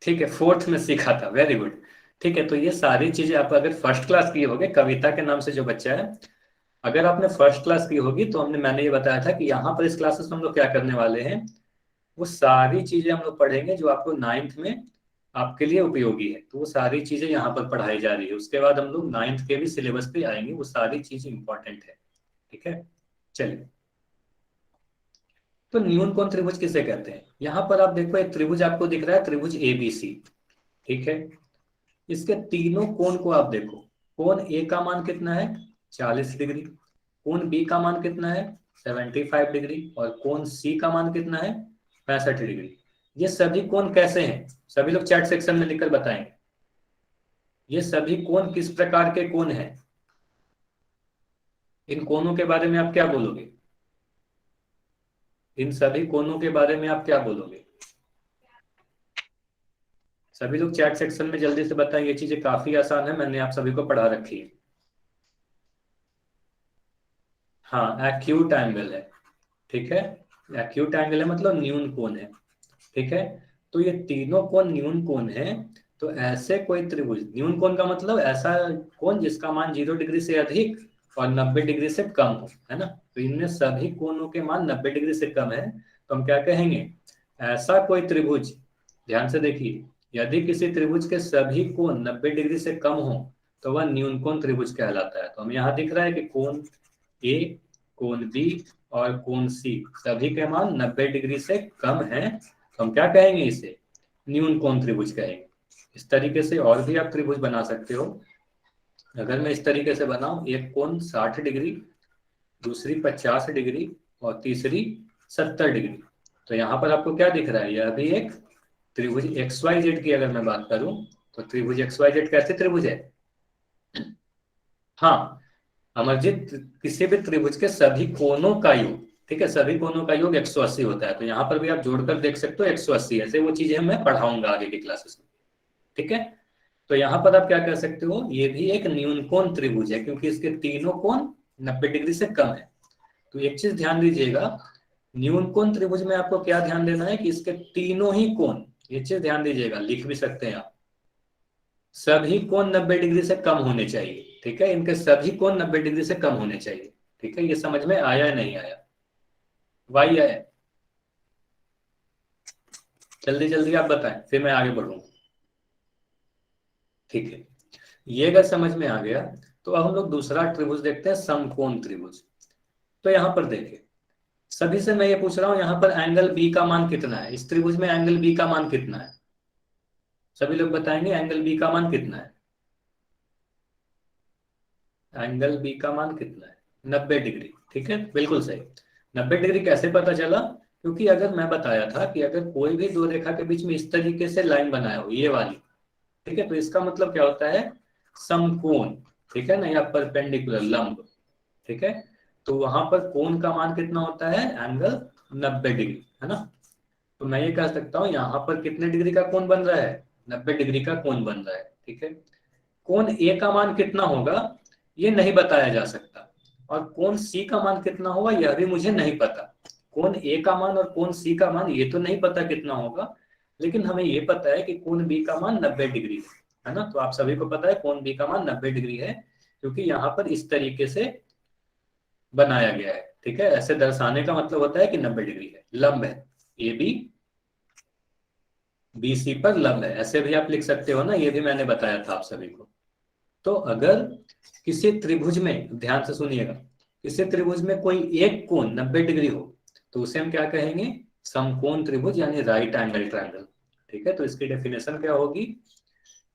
ठीक है, फोर्थ में सीखा था, वेरी गुड। ठीक है, तो ये सारी चीजें आप अगर फर्स्ट क्लास किए होगे, कविता के नाम से जो बच्चा है, अगर आपने फर्स्ट क्लास की होगी तो मैंने ये बताया था कि यहाँ पर इस क्लासेस में हम लोग क्या करने वाले हैं, वो सारी चीजें हम लोग पढ़ेंगे जो आपको 9th में आपके लिए उपयोगी है। तो वो सारी चीजें यहाँ पर पढ़ाई जा रही है। उसके बाद हम लोग 9th के भी सिलेबस पे आएंगे, वो सारी चीजें इंपॉर्टेंट है। ठीक है, चलिए। तो न्यून कोण त्रिभुज किसे कहते हैं? यहाँ पर आप देखो, एक त्रिभुज आपको दिख रहा है, त्रिभुज ABC। ठीक है, इसके तीनों कोण को आप देखो। कोण A का मान कितना है? 40 डिग्री। कोण B का मान कितना है? 75 डिग्री। और कोण C का मान कितना है? 65 डिग्री। ये सभी कोण कैसे हैं? सभी लोग चैट सेक्शन में लिखकर बताएंगे, ये सभी कोण किस प्रकार के कोण हैं? इन कोणों के बारे में आप क्या बोलोगे? इन सभी कोणों के बारे में आप क्या बोलोगे? सभी लोग चैट सेक्शन में जल्दी से बताएं। ये चीजें काफी आसान है, मैंने आप सभी को पढ़ा रखी है। हाँ, एक्यूट एंगल है। ठीक है, एक्यूट एंगल है मतलब न्यून कोण है। ठीक है, तो ये तीनों कोण न्यून कोण है। तो ऐसे कोई त्रिभुज, न्यून कोण का मतलब ऐसा कोण जिसका मान 0 डिग्री से अधिक और 90 डिग्री से कम हो, है ना? तो इनमें सभी कोणों के मान 90 डिग्री से कम है, तो हम क्या कहेंगे? ऐसा कोई त्रिभुज, ध्यान से देखिए, यदि किसी त्रिभुज के सभी कोण 90 डिग्री से कम हो तो वह न्यून कोण त्रिभुज कहलाता है। तो हम यहाँ दिख रहा है कि कोण A, कोण B और कोण C सभी के मान 90 डिग्री से कम है, तो हम क्या कहेंगे? इसे न्यून कोण त्रिभुज कहेंगे। इस तरीके से और भी आप त्रिभुज बना सकते हो। अगर मैं इस तरीके से बनाऊं, एक कोण 60 डिग्री, दूसरी 50 डिग्री और तीसरी 70 डिग्री, तो यहाँ पर आपको क्या दिख रहा है? यह भी एक त्रिभुज XYZ की अगर मैं बात करूं तो त्रिभुज XYZ कैसे त्रिभुज है? हाँ अमरजीत, किसी भी त्रिभुज के सभी कोणों का योग, ठीक है, सभी कोणों का योग 180 होता है। तो यहाँ पर भी आप जोड़कर देख सकते हो 180। ऐसे वो चीजें मैं पढ़ाऊंगा आगे की क्लासेस में। ठीक है, तो यहाँ पर आप क्या कह सकते हो? ये भी एक न्यून कोण त्रिभुज है क्योंकि इसके तीनों कोण 90 डिग्री से कम है। तो एक चीज ध्यान दीजिएगा, न्यून कोण त्रिभुज में आपको क्या ध्यान देना है कि इसके तीनों ही कोण, ये चीज ध्यान दीजिएगा, लिख भी सकते हैं आप, सभी कोण 90 डिग्री से कम होने चाहिए। ठीक है, इनके सभी कोण 90 डिग्री से कम होने चाहिए। ठीक है, ये समझ में आया या नहीं आया? वाई आया? जल्दी जल्दी आप बताएं, फिर मैं आगे बढ़ूंगा। ठीक है, ये अगर समझ में आ गया तो अब हम लोग दूसरा त्रिभुज देखते हैं, समकोण त्रिभुज। तो यहां पर देखिए, सभी से मैं ये पूछ रहा हूं, यहां पर एंगल बी का मान कितना है? इस त्रिभुज में एंगल बी का मान कितना है? सभी लोग बताएंगे एंगल बी का मान कितना है? एंगल बी का मान कितना है? 90 डिग्री। ठीक है, बिल्कुल सही। 90 डिग्री कैसे पता चला? क्योंकि अगर मैं बताया था कि अगर कोई भी दो रेखा के बीच में इस तरीके से लाइन बनाया हो, ये वाली, ठीक है, तो इसका मतलब क्या होता है? समकोण। ठीक है ना, या परपेंडिकुलर, लंब। ठीक है, तो वहां पर कोण का मान कितना होता है? एंगल 90 डिग्री, है ना? तो मैं ये कह सकता हूँ यहाँ पर कितने डिग्री का कोण बन रहा है? 90 डिग्री का कोण बन रहा है। ठीक है, कोण ए का मान कितना होगा ये नहीं बताया जा सकता, और कोण सी का मान कितना होगा यह भी मुझे नहीं पता। कोण ए का मान और कोण सी का मान ये तो नहीं पता कितना होगा, लेकिन हमें ये पता है कि कोण बी का मान 90 डिग्री है ना? तो आप सभी को पता है कोण बी का मान 90 डिग्री है, क्योंकि यहाँ पर इस तरीके से बनाया गया है। ठीक है, ऐसे दर्शाने का मतलब होता है कि 90 डिग्री है, लंब है, ए बी बी सी पर लंब है। ऐसे भी आप लिख सकते हो ना, ये भी मैंने बताया था आप सभी को। तो अगर किसी त्रिभुज में, ध्यान से सुनिएगा, किसी त्रिभुज में कोई एक कोण 90 डिग्री हो तो उसे हम क्या कहेंगे? समकोण त्रिभुज, यानी राइट एंगल ट्रायंगल। ठीक है, तो इसकी डेफिनेशन क्या होगी?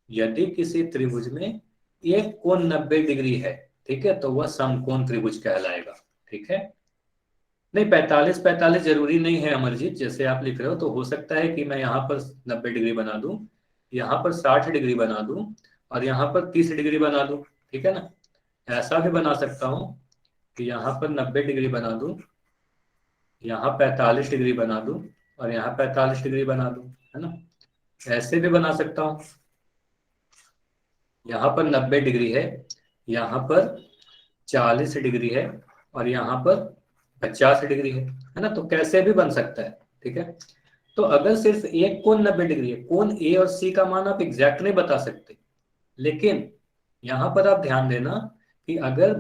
यदि किसी त्रिभुज में एक कोण 90 डिग्री है, ठीक है, तो वह समकोण त्रिभुज कहलाएगा। ठीक है, नहीं 45 जरूरी नहीं है अमरजीत, जैसे आप लिख रहे हो तो हो सकता है कि मैं यहाँ पर 90 डिग्री बना दूं, यहाँ पर 60 डिग्री बना दूं, और यहाँ पर 30 डिग्री बना दूं, ठीक है ना। ऐसा भी बना सकता हूँ कि यहाँ पर 90 डिग्री बना दूं, यहाँ 45 डिग्री बना दूं और यहाँ 45 डिग्री बना दूं, है ना। ऐसे भी बना सकता हूँ, यहाँ पर 90 डिग्री है, यहाँ पर 40 डिग्री है और यहाँ पर 50 डिग्री है ना। तो कैसे भी बन सकता है, ठीक है। तो अगर सिर्फ एक कोण 90 डिग्री है, कोण ए और सी का मान आप एग्जैक्ट नहीं बता सकते, लेकिन यहाँ पर आप ध्यान देना कि अगर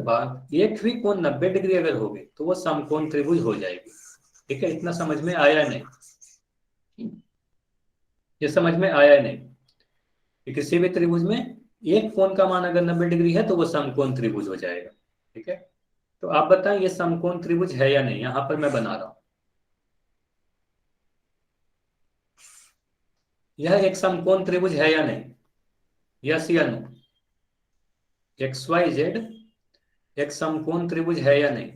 एक भी कोण 90 डिग्री अगर हो गई तो वो समकोण त्रिभुज हो जाएगी, ठीक है। इतना समझ में आया नहीं? ये समझ में आया नहीं कि किसी भी त्रिभुज में एक कोण का मान अगर 90 डिग्री है तो वो समकोण त्रिभुज हो जाएगा, ठीक है। तो आप बताएं ये समकोण त्रिभुज है या नहीं? यहां पर मैं बना रहा हूं, यह एक समकोण त्रिभुज है या नहीं? यस या नो? एक्स वाई जेड एक समकोण त्रिभुज है या नहीं?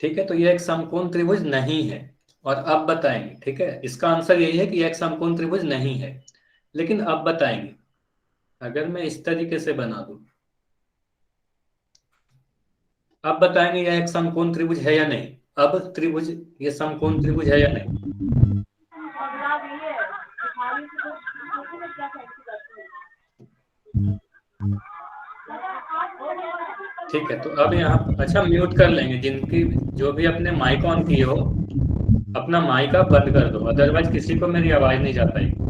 ठीक है, तो यह एक समकोण त्रिभुज नहीं है और अब बताएंगे, ठीक है। इसका आंसर यही है कि यह एक समकोण त्रिभुज नहीं है, लेकिन अब बताएंगे अगर मैं इस तरीके से बना दूं, अब बताएंगे यह एक समकोण त्रिभुज है या नहीं। अब त्रिभुज, ये समकोण त्रिभुज है या नहीं? ठीक है, तो अब यहाँ अच्छा म्यूट कर लेंगे, जिनकी जो भी अपने माइक ऑन किए हो अपना माइक आप बंद कर दो, अदरवाइज किसी को मेरी आवाज नहीं जा पाएगी।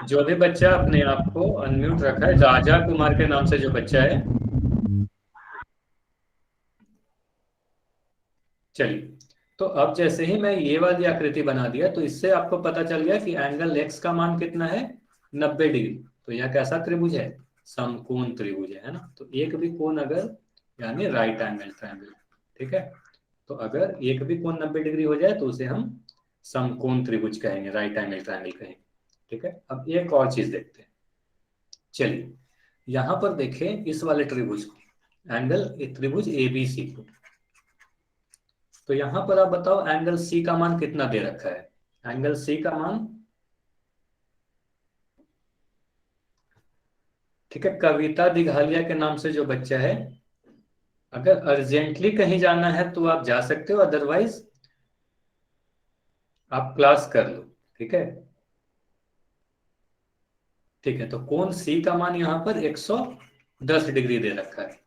जो भी बच्चा अपने आप को अनम्यूट रखा है, राजा कुमार के नाम से जो बच्चा है, चलिए। तो अब जैसे ही मैं ये वाली आकृति बना दिया तो इससे आपको पता चल गया कि एंगल एक्स का मान कितना है, 90 डिग्री। तो यह कैसा त्रिभुज है? समकोण त्रिभुज है ना। तो एक भी कोण अगर, यानी राइट एंगल ट्रायंगल, ठीक है। तो अगर एक भी कोण 90 डिग्री हो जाए तो उसे हम समकोण त्रिभुज कहेंगे, राइट एंगल ट्रायंगल कहेंगे, ठीक है। अब एक और चीज देखते हैं, चलिए। यहां पर देखें इस वाले त्रिभुज को, एंगल त्रिभुज एबीसी को। तो यहां पर आप बताओ एंगल सी का मान कितना दे रखा है? एंगल सी का मान, ठीक है, कविता दिघालिया के नाम से जो बच्चा है, अगर अर्जेंटली कहीं जाना है तो आप जा सकते हो, अदरवाइज आप क्लास कर लो, ठीक है। ठीक है, तो कोण सी का मान यहाँ पर 110 डिग्री दे रखा है,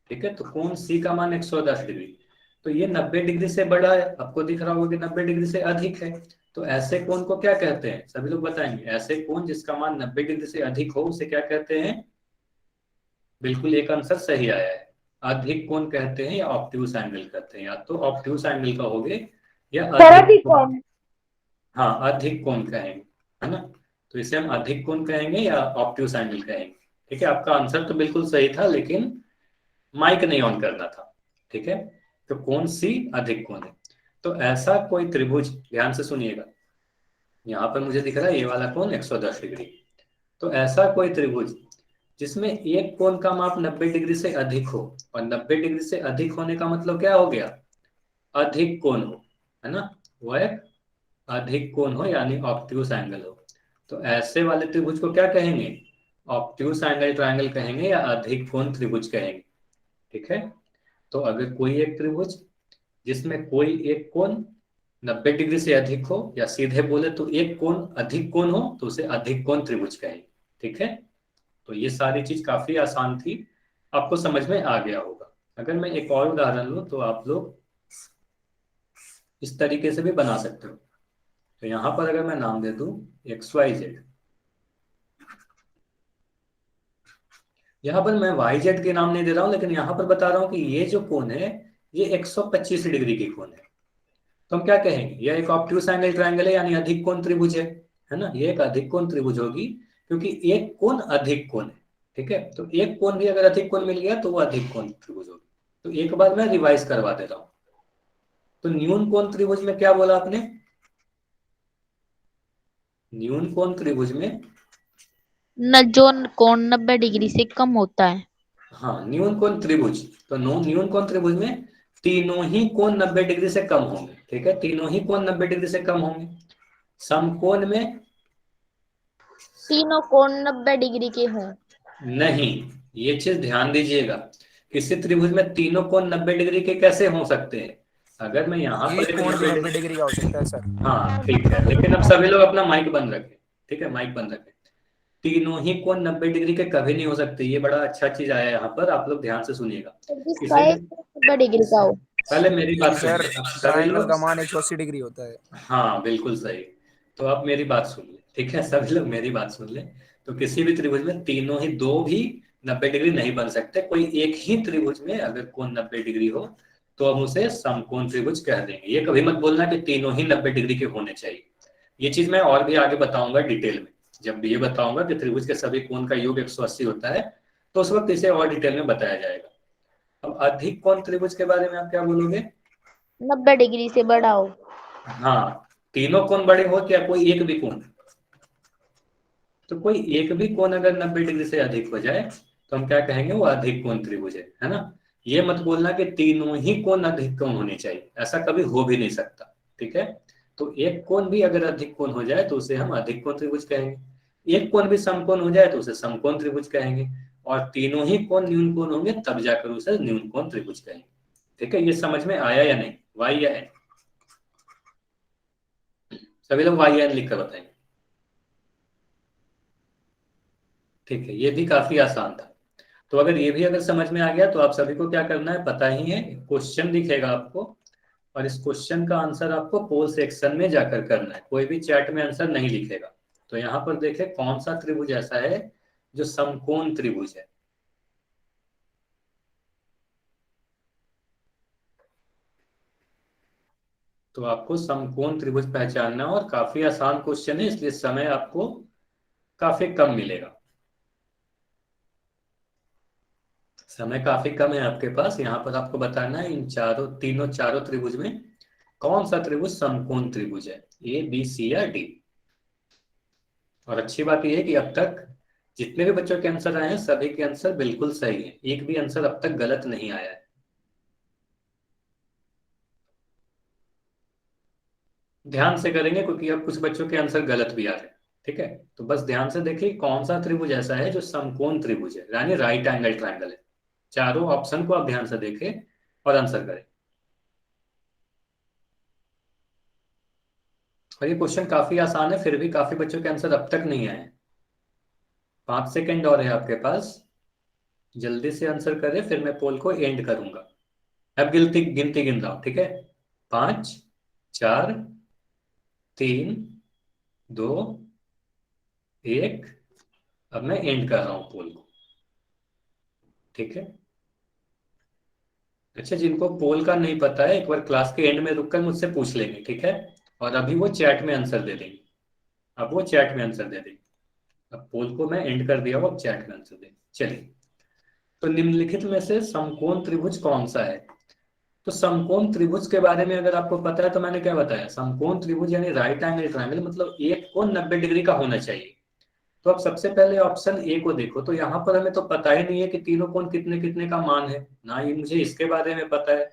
ठीक है। तो कोण सी का मान 110 डिग्री, तो ये 90 डिग्री से बड़ा है, आपको दिख रहा होगा कि 90 डिग्री से अधिक है। तो ऐसे कोण को क्या कहते हैं? सभी लोग बताएंगे। ऐसे कोण जिसका मान 90 डिग्री से अधिक हो उसे क्या कहते हैं? बिल्कुल एक आंसर सही आया है, अधिक कोण कहते हैं या ऑब्ट्यूस एंगल कहते हैं। या तो ऑब्ट्यूस एंगल कहोगे या अधिक कोण, हाँ अधिक कोण कहेंगे, है ना। तो इसे हम अधिक कोण कहेंगे या ऑब्ट्यूस एंगल कहेंगे, ठीक है। आपका आंसर तो बिल्कुल सही था, लेकिन माइक नहीं ऑन करना था, ठीक है। तो कोण सी अधिक कोण है। तो ऐसा कोई त्रिभुज, ध्यान से सुनिएगा, यहाँ पर मुझे दिख रहा है ये वाला कोण 110 डिग्री। तो ऐसा कोई त्रिभुज जिसमें एक कोण का माप 90 डिग्री से अधिक हो, और 90 डिग्री से अधिक होने का मतलब क्या हो गया? अधिक कोण हो, है ना। वो एक अधिक कोण हो यानी ऑब्ट्यूस एंगल हो। तो ऐसे वाले त्रिभुज को क्या कहेंगे? ऑब्ट्यूस एंगल ट्रायंगल कहेंगे या अधिक कोण त्रिभुज कहेंगे, ठीक है। तो अगर कोई एक त्रिभुज जिसमें कोई एक कोण 90 डिग्री से अधिक हो, या सीधे बोले तो एक कोण अधिक कोण हो, तो उसे अधिक कोण त्रिभुज कहेंगे, ठीक है। तो ये सारी चीज काफी आसान थी, आपको समझ में आ गया होगा। अगर मैं एक और उदाहरण लूं तो आप लोग इस तरीके से भी बना सकते हो। तो यहां पर अगर मैं नाम दे दूं XYZ, यहां पर मैं YZ के नाम नहीं दे रहा हूं, लेकिन यहां पर बता रहा हूं कि ये जो कोण है ये 125 डिग्री की कोण है। तो हम क्या कहेंगे? यह एक ऑब्ट्यूस एंगल ट्रायंगल है यानी अधिक कोण त्रिभुज है ना। ये एक अधिक कोण त्रिभुज होगी क्योंकि एक कोण अधिक कोण है, ठीक है। तो एक कोण भी अगर अधिक कोण मिल गया तो वो अधिक कोण त्रिभुज होगी। तो एक बार मैं रिवाइज करवा देता हूं। तो न्यून कोण त्रिभुज में क्या बोला आपने? न्यून कोण त्रिभुज में जो कोण 90 डिग्री से कम होता है। हाँ, न्यून कोण त्रिभुज। तो न्यून कोण त्रिभुज में तीनों ही कोण 90 डिग्री से कम होंगे, ठीक है, तीनों ही कोण 90 डिग्री से कम होंगे। समकोण में तीनों कोण 90 डिग्री के हों। नहीं, ये चीज ध्यान दीजिएगा, किसी त्रिभुज में तीनों कोण 90 डिग्री के कैसे हो सकते हैं? अगर मैं यहाँ पर एक एक कोण भी 90 90 डिग्री का हो सकता है सर। हाँ ठीक है, लेकिन अब सभी लोग अपना माइक बंद रखें। ठीक है, माइक बंद रखें। तीनों ही कोण 90 डिग्री के कभी नहीं हो सकते, ये बड़ा अच्छा चीज आया है यहाँ पर, आप लोग ध्यान से सुनिएगा। तो किसी जिसका भी 90 डिग्री का हो। पहले मेरी बात सर सुनिए सभी ट्रायंगल लोग। का मान 180 डिग्री होता है। हाँ बिल्कुल सही। तो आप मेरी बात सुन ले, ठीक है, सभी लोग मेरी बात सुन ले। तो किसी भी त्रिभुज में तीनों ही, दो भी 90 डिग्री नहीं बन सकते, कोई एक ही त्रिभुज में अगर कोण 90 डिग्री हो तो हम उसे समकोण त्रिभुज कह देंगे। ये कभी मत बोलना कि तीनों ही 90 डिग्री के होने चाहिए, ये चीज मैं और भी आगे बताऊंगा डिटेल में। जब भी ये बताऊंगा कि त्रिभुज के सभी कोण का योग 180 होता है, तो उस वक्त इसे और डिटेल में बताया जाएगा। अब अधिक कोण त्रिभुज के बारे में आप क्या बोलोगे? 90 डिग्री से बड़ा हो। हाँ, तीनों कोण बड़े हो क्या कोई एक भी कोण? तो कोई एक भी कोण अगर 90 डिग्री से अधिक हो जाए तो हम क्या कहेंगे? वो अधिक कोण त्रिभुज है ना। ये मत बोलना कि तीनों ही कोण अधिक कोण होने चाहिए, ऐसा कभी हो भी नहीं सकता। ठीक है, तो एक कोण भी अगर अधिक कोण हो जाए तो उसे हम अधिक कोण त्रिभुज कहेंगे। एक कोण भी समकोण हो जाए तो उसे समकोण त्रिभुज कहेंगे। और तीनों ही कोण न्यून कोण होंगे तब जाकर उसे न्यून कोण त्रिभुज कहेंगे। ठीक है, ये समझ में आया या नहीं? वाई या एन? सभी लोग वाई या एन लिख कर बताएंगे। ठीक है, ये भी काफी आसान था। तो अगर ये भी अगर समझ में आ गया तो आप सभी को क्या करना है पता ही है, क्वेश्चन दिखेगा आपको और इस क्वेश्चन का आंसर आपको पोल सेक्शन में जाकर करना है, कोई भी चैट में आंसर नहीं लिखेगा। तो यहाँ पर देखें कौन सा त्रिभुज ऐसा है जो समकोण त्रिभुज है। तो आपको समकोण त्रिभुज पहचानना और काफी आसान क्वेश्चन है, इसलिए समय आपको काफी कम मिलेगा। समय काफी कम है आपके पास, यहाँ पर आपको बताना है इन चारों त्रिभुज में कौन सा त्रिभुज समकोण त्रिभुज है, ए बी सी या डी। और अच्छी बात यह है कि अब तक जितने भी बच्चों के आंसर आए हैं सभी के आंसर बिल्कुल सही है, एक भी आंसर अब तक गलत नहीं आया है। ध्यान से करेंगे क्योंकि अब कुछ बच्चों के आंसर गलत भी आ रहे हैं। ठीक है, तो बस ध्यान से देखिए कौन सा त्रिभुज ऐसा है जो समकोण त्रिभुज है, यानी राइट एंगल ट्रायंगल है। चारों ऑप्शन को आप ध्यान से देखें और आंसर करें। और ये क्वेश्चन काफी आसान है, फिर भी काफी बच्चों के आंसर अब तक नहीं आए। 5 सेकेंड और है आपके पास, जल्दी से आंसर करें फिर मैं पोल को एंड करूंगा। अब गिनती गिन रहा हूं, ठीक है? 5 4 3 2 1। अब मैं एंड कर रहा हूं पोल को। ठीक है, अच्छा, जिनको पोल का नहीं पता है एक बार क्लास के एंड में रुककर मुझसे पूछ लेंगे, ठीक है? और अभी वो चैट में आंसर दे देंगे, अब वो चैट में आंसर दे देंगे। अब पोल को मैं एंड कर दिया हूं, अब चैट में आंसर देंगे। चलिए, तो निम्नलिखित में से समकोण त्रिभुज कौन सा है? तो समकोण त्रिभुज के बारे में अगर आपको पता है तो मैंने क्या बताया, समकोण त्रिभुज यानी राइट एंगल ट्रायंगल, मतलब एक कोण 90 डिग्री का होना चाहिए। तो अब सबसे पहले ऑप्शन ए को देखो, तो यहाँ पर हमें तो पता ही नहीं है कि तीनों कोण कितने कितने का मान है, ना ही मुझे इसके बारे में पता है,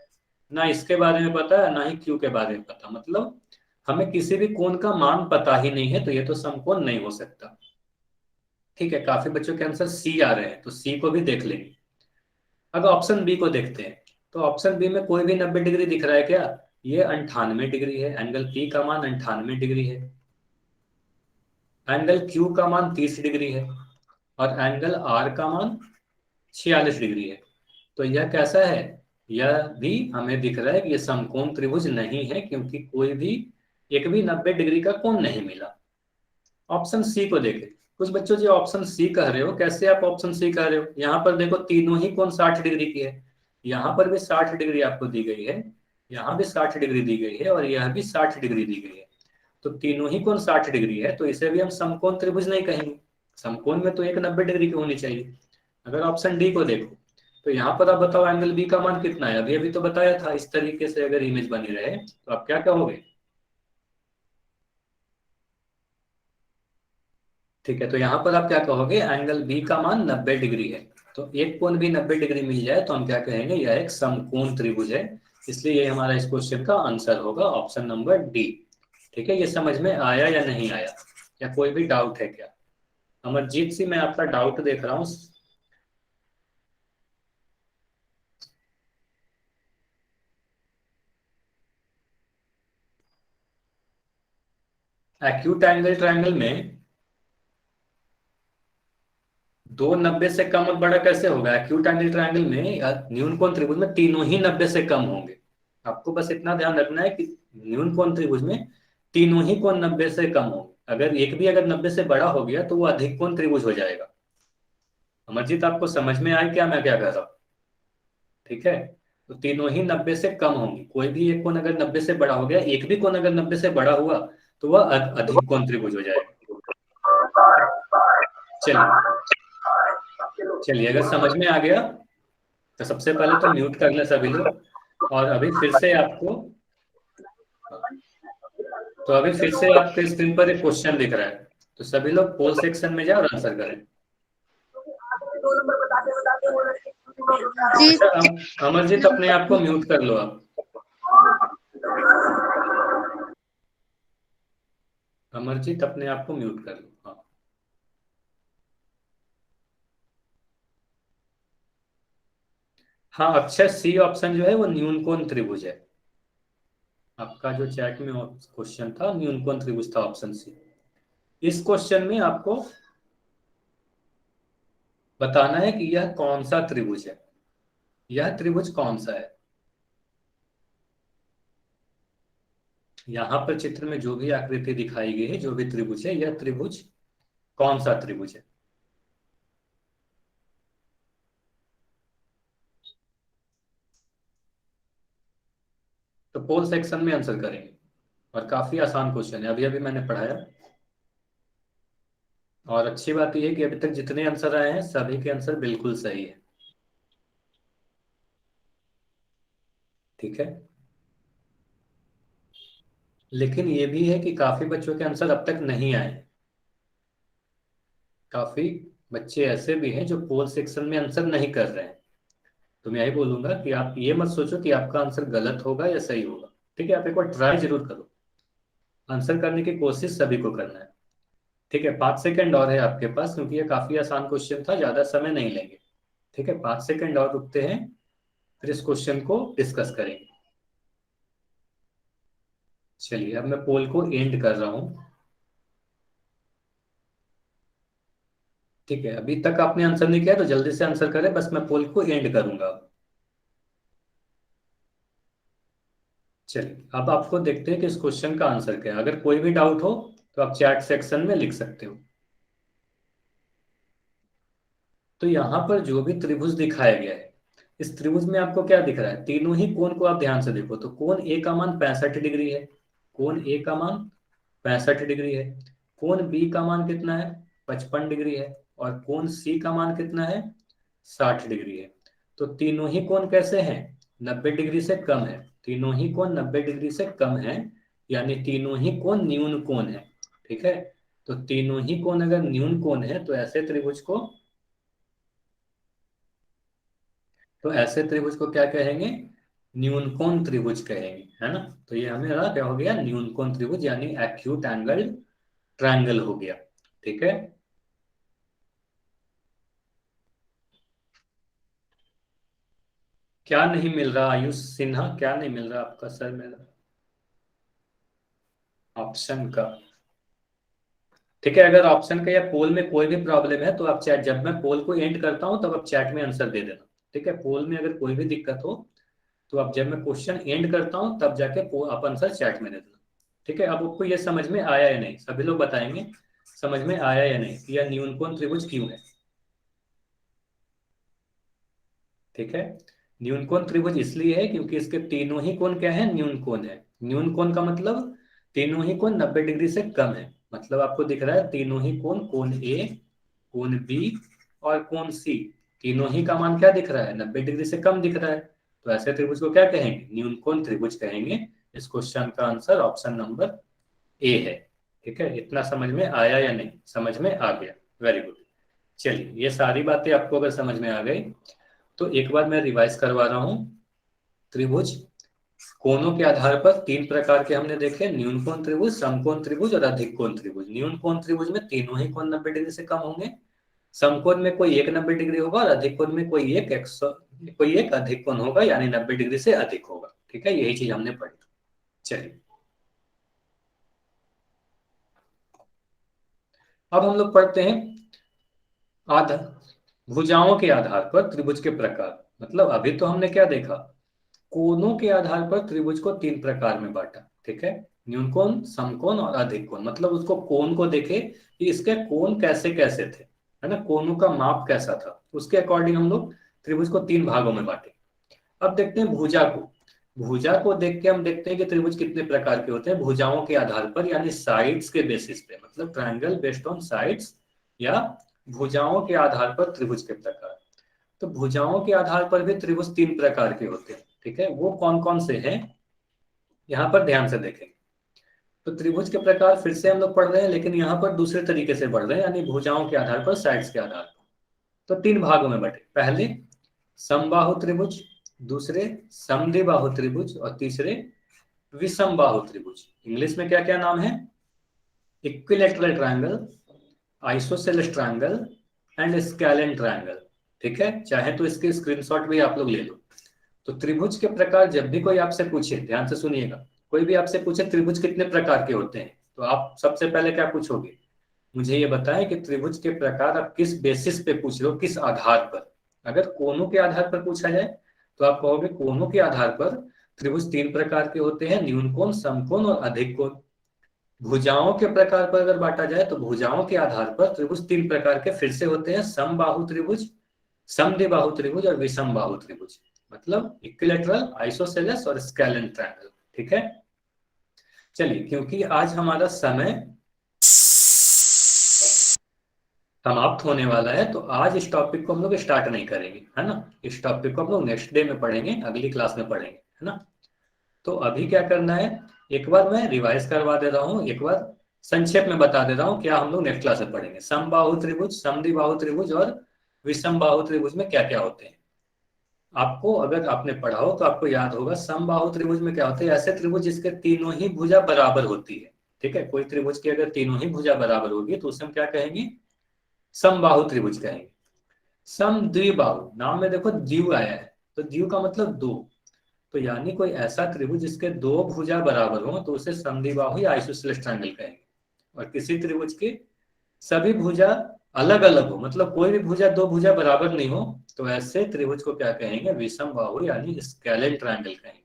ना इसके बारे में पता है, ना ही क्यू के बारे में पता, मतलब हमें किसी भी कोण का मान पता ही नहीं है, तो ये तो समकोण नहीं हो सकता। ठीक है, काफी बच्चों के आंसर सी आ रहे हैं, तो सी को भी देख लेंगे। अब ऑप्शन बी को देखते हैं, तो ऑप्शन बी में कोई भी 90 डिग्री दिख रहा है क्या? ये 98 डिग्री है, एंगल पी का मान 98 डिग्री है, एंगल क्यू का मान 30 डिग्री है और एंगल आर का मान 46 डिग्री है। तो यह कैसा है? यह भी हमें दिख रहा है कि यह समकोण त्रिभुज नहीं है, क्योंकि कोई भी एक भी 90 डिग्री का कोण नहीं मिला। ऑप्शन सी को देखें। कुछ बच्चों जो ऑप्शन सी कह रहे हो, कैसे आप ऑप्शन सी कह रहे हो? यहाँ पर देखो तीनों ही कोण 60 डिग्री की है, यहाँ पर भी 60 डिग्री आपको दी गई है, यहाँ भी 60 डिग्री दी गई है और यह भी 60 डिग्री दी गई है। तो तीनों ही कोण 60 डिग्री है, तो इसे भी हम समकोण त्रिभुज नहीं कहेंगे। समकोण में तो एक 90 डिग्री की होनी चाहिए। अगर ऑप्शन डी को देखो, तो यहाँ पर आप बताओ एंगल बी का मान कितना है? अभी अभी तो बताया था, इस तरीके से अगर इमेज बनी रहे तो आप क्या कहोगे? ठीक है, तो यहाँ पर आप क्या कहोगे? एंगल बी का मान 90 डिग्री है। तो एक कोण भी 90 डिग्री मिल जाए तो हम क्या कहेंगे? यह एक समकोण त्रिभुज है, इसलिए ये हमारा इस क्वेश्चन का आंसर होगा ऑप्शन नंबर डी। ठीक है, ये समझ में आया या नहीं आया, या कोई भी डाउट है क्या? अमरजीत सिंह, मैं आपका डाउट देख रहा हूँ। एक्यूट एंगल ट्रायंगल में 2 90 से कम और बड़ा कैसे होगा? एक्यूट एंगल ट्रायंगल में न्यून कोण त्रिभुज में तीनों ही 90 से कम होंगे। आपको बस इतना ध्यान रखना है कि न्यून कोण त्रिभुज में तीनों ही कोण 90 से कम होंगे। अगर एक भी अगर 90 से बड़ा हो गया तो वो अधिक कोण त्रिभुज हो जाएगा। अमरजीत, आपको समझ में आए क्या मैं क्या कर रहा हूँ? ठीक है, तो तीनों ही 90 से कम होंगे। कोई भी एक कोण अगर 90 से बड़ा हो गया, एक भी कोण अगर 90 से बड़ा हुआ तो वह अधिक कोण त्रिभुज हो जाएगा। चलिए, अगर समझ में आ गया तो सबसे पहले तो म्यूट कर ले सभी लोग। और अभी फिर से आपको आपके स्क्रीन पर एक क्वेश्चन दिख रहा है, तो सभी लोग पोल सेक्शन में जाओ और आंसर करें। जी अच्छा, अमरजीत अपने आप को म्यूट कर लो आप। अमरजीत अपने आप को म्यूट कर लो। हाँ, हाँ अक्षय, सी ऑप्शन जो है वो न्यून कोण त्रिभुज है। आपका जो चैट में क्वेश्चन था न्यून कोण त्रिभुज था, ऑप्शन सी। इस क्वेश्चन में आपको बताना है कि यह कौन सा त्रिभुज है, यह त्रिभुज कौन सा है। यहां पर चित्र में जो भी आकृति दिखाई गई है, जो भी त्रिभुज है, यह त्रिभुज कौन सा त्रिभुज है। तो पोल सेक्शन में आंसर करेंगे, और काफी आसान क्वेश्चन है, अभी अभी मैंने पढ़ाया। और अच्छी बात यह है कि अभी तक जितने आंसर आए हैं सभी के आंसर बिल्कुल सही है। ठीक है, लेकिन ये भी है कि काफी बच्चों के आंसर अब तक नहीं आए। काफी बच्चे ऐसे भी हैं जो पोल सेक्शन में आंसर नहीं कर रहे हैं। तो मैं यही बोलूंगा कि आप ये मत सोचो कि आपका आंसर गलत होगा या सही होगा। ठीक है, आप एक बार ट्राई जरूर करो, आंसर करने की कोशिश सभी को करना है। ठीक है, 5 सेकंड और है आपके पास, क्योंकि ये काफी आसान क्वेश्चन था, ज्यादा समय नहीं लेंगे। ठीक है, 5 सेकंड और रुकते हैं, फिर इस क्वेश्चन को डिस्कस करेंगे। चलिए, अब मैं पोल को एंड कर रहा हूं। ठीक है, अभी तक आपने आंसर नहीं किया तो जल्दी से आंसर करें, बस मैं पोल को एंड करूंगा। चलिए, अब आपको देखते हैं कि इस क्वेश्चन का आंसर क्या है। अगर कोई भी डाउट हो तो आप चैट सेक्शन में लिख सकते हो। तो यहाँ पर जो भी त्रिभुज दिखाया गया है, इस त्रिभुज में आपको क्या दिख रहा है? तीनों ही कोण को आप ध्यान से देखो, तो कोण ए का मान 65 डिग्री है, कोण ए का मान 65 डिग्री है। कोण बी का मान कितना है? 55 डिग्री है। और कोण सी का मान कितना है? 60 डिग्री है। तो तीनों ही कोण कैसे हैं? 90 डिग्री से कम है। तीनों ही कोण 90 डिग्री से कम है, यानी तीनों ही कोण न्यून कोण है। ठीक है, तो तीनों ही कोण अगर न्यून कोण है तो ऐसे त्रिभुज को क्या कहेंगे? न्यून कोण त्रिभुज कहेंगे, है ना। तो ये हमें क्या हो गया? न्यून कोण त्रिभुज, यानी एक्यूट एंगल ट्रायंगल हो गया। ठीक है, क्या नहीं मिल रहा आयुष सिन्हा? क्या नहीं मिल रहा आपका सर मेरा ऑप्शन का? ठीक है, अगर ऑप्शन का या पोल में कोई भी प्रॉब्लम है तो आप चैट, जब मैं पोल को एंड करता हूं तब आप चैट में आंसर दे देना। ठीक है, पोल में अगर कोई भी दिक्कत हो तो आप, जब मैं क्वेश्चन एंड करता हूं तब जाके आप आंसर चैट में दे देना। ठीक है, अब आपको यह समझ में आया या नहीं, सभी लोग बताएंगे समझ में आया या नहीं कि यह न्यून कोण त्रिभुज क्यों है। ठीक है, न्यून कोण त्रिभुज इसलिए है क्योंकि इसके तीनों ही कोण क्या है? न्यून कोण है। न्यून कोण का मतलब तीनों ही कोण 90 डिग्री से कम है। मतलब आपको दिख रहा है तीनों ही कोण, कोण ए, कोण बी और कोण सी, तीनों ही का मान क्या दिख रहा है? 90 डिग्री से कम दिख रहा है। तो ऐसे त्रिभुज को क्या कहेंगे? न्यून कोण त्रिभुज कहेंगे। इस क्वेश्चन का आंसर ऑप्शन नंबर ए है। ठीक है, इतना समझ में आया या नहीं? समझ में आ गया, वेरी गुड। चलिए, ये सारी बातें आपको अगर समझ में आ गई तो एक बार मैं रिवाइज करवा रहा हूं। त्रिभुज कोणों के आधार पर तीन प्रकार के हमने देखे, न्यून कोण त्रिभुज, समकोण त्रिभुज और अधिक कोण त्रिभुज। न्यून कोण त्रिभुज में तीनों ही कोण 90 डिग्री से कम होंगे, समकोण में कोई एक 90 डिग्री होगा और अधिक कोण में कोई एक अधिक कोण होगा, यानी 90 डिग्री से अधिक होगा। ठीक है, यही चीज हमने पढ़ी। चलिए अब हम लोग पढ़ते हैं भुजाओं के आधार पर त्रिभुज के प्रकार। मतलब अभी तो हमने क्या देखा, कोणों के आधार पर त्रिभुज को तीन प्रकार में बांटा। ठीक है, न्यून कोण, समकोण और अधिक कोण। मतलब उसको कोण को देखे कि इसके कोण कैसे कैसे थे, है ना, कोणों का माप कैसा था, उसके अकॉर्डिंग हम लोग त्रिभुज को तीन भागों में बांटे। अब देखते हैं भुजा को। भुजा को देख के हम देखते हैं कि त्रिभुज कितने प्रकार के होते हैं भुजाओं के आधार पर, यानी साइड्स के बेसिस पे। मतलब ट्रायंगल बेस्ड ऑन साइड्स या भुजाओं के आधार पर त्रिभुज के प्रकार। तो भुजाओं के आधार पर भी त्रिभुज तीन प्रकार के होते हैं। ठीक है, वो कौन कौन से हैं यहाँ पर ध्यान से देखेंगे। तो त्रिभुज के प्रकार फिर से हम लोग पढ़ रहे हैं, लेकिन यहाँ पर दूसरे तरीके से पढ़ रहे हैं, यानी भुजाओं के आधार पर, साइड्स के आधार पर। तो तीन भागों में बटे, पहले समबाहु त्रिभुज, दूसरे समद्विबाहु त्रिभुज और तीसरे विषमबाहु त्रिभुज। इंग्लिश में क्या क्या नाम है, equilateral triangle, isosceles triangle and scalene triangle. ठीक है, चाहे तो इसके स्क्रीनशॉट भी आप लोग ले लो। तो त्रिभुज के प्रकार जब भी कोई आपसे पूछे, ध्यान से सुनिएगा, कोई भी आपसे पूछे त्रिभुज कितने प्रकार के होते हैं, तो आप सबसे पहले क्या पूछोगे, मुझे ये बताएं कि त्रिभुज के प्रकार आप किस बेसिस पे पूछ रहे हो, किस आधार पर। अगर कोणों के आधार पर पूछा जाए तो आप कहोगे कोणों के आधार पर त्रिभुज तीन प्रकार के होते हैं, न्यून कोण, समकोण और अधिक कोण। भुजाओं के प्रकार पर अगर बांटा जाए तो भुजाओं के आधार पर त्रिभुज तीन प्रकार के फिर से होते हैं, समबाहु त्रिभुज, समद्विबाहु त्रिभुज और विषमबाहु त्रिभुज। मतलब इक्विलैटरल, आइसोसेलेस और स्केलेन ट्रायंगल। ठीक है, चलिए क्योंकि आज हमारा समय समाप्त होने वाला है, तो आज इस टॉपिक को हम लोग स्टार्ट नहीं करेंगे, है ना। इस टॉपिक को हम लोग नेक्स्ट डे में पढ़ेंगे, अगली क्लास में पढ़ेंगे, है ना। तो अभी क्या करना है, एक बार मैं रिवाइज करवा दे रहा हूँ, एक बार संक्षेप में बता दे रहा हूँ क्या हम लोग नेक्स्ट क्लास में पढ़ेंगे। समबाहु त्रिभुज, समद्विबाहु त्रिभुज और विषमबाहु त्रिभुज में क्या क्या होते हैं। आपको अगर आपने पढ़ा हो तो आपको याद होगा, समबाहु त्रिभुज में क्या होता है, ऐसे त्रिभुज जिसके तीनों ही भुजा बराबर होती है। ठीक है, कोई त्रिभुज की अगर तीनों ही भुजा बराबर होगी तो उसे हम क्या कहेंगे, समबाहु त्रिभुज कहेंगे। समद्विबाहु, नाम में देखो द्वि आया है, तो द्वि का मतलब दो, तो यानी कोई ऐसा त्रिभुज जिसके दो भुजा बराबर हो तो उसे समद्विबाहु या आइसोसेलेस ट्रायंगल कहेंगे। और किसी त्रिभुज की सभी भुजा अलग अलग हो, मतलब कोई भी भुजा दो भुजा बराबर नहीं हो, तो ऐसे त्रिभुज को क्या कहेंगे, विषमबाहु यानी स्केलेन ट्रायंगल कहेंगे।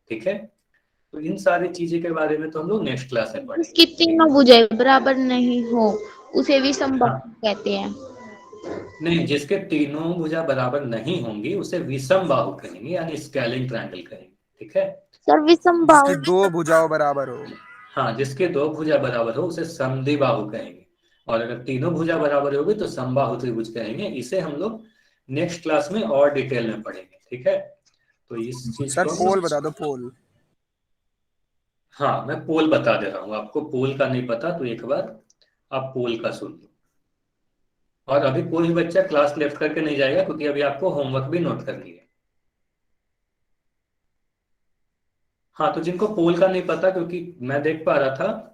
ठीक है, तो इन सारी चीजें के बारे में तो हम लोग नेक्स्ट क्लास में पढ़ेंगे। उसकी तीनों भुजाएं बराबर नहीं हो उसे विषमबाहु कहते हैं। नहीं, जिसके तीनों भुजा बराबर नहीं होंगी उसे विषमबाहु कहेंगे, यानी स्केलिंग ट्रायंगल कहेंगे। ठीक है, सर विषमबाहु जिसकी दो भुजाओं बराबर हो। हाँ, जिसके दो भुजा बराबर हो उसे समद्विबाहु कहेंगे, और अगर तीनों भुजा बराबर होगी तो समबाहु त्रिभुज कहेंगे। इसे हम लोग नेक्स्ट क्लास में और डिटेल में पढ़ेंगे। ठीक है, तो इस चीज सर को पोल बता दो, पोल। हाँ, मैं पोल बता दे रहा हूँ आपको, पोल का नहीं पता तो एक बार आप पोल का सुन लो। और अभी कोई भी बच्चा क्लास लेफ्ट करके नहीं जाएगा, क्योंकि अभी आपको होमवर्क भी नोट करनी है। हाँ, तो जिनको पोल का नहीं पता, क्योंकि मैं देख पा रहा था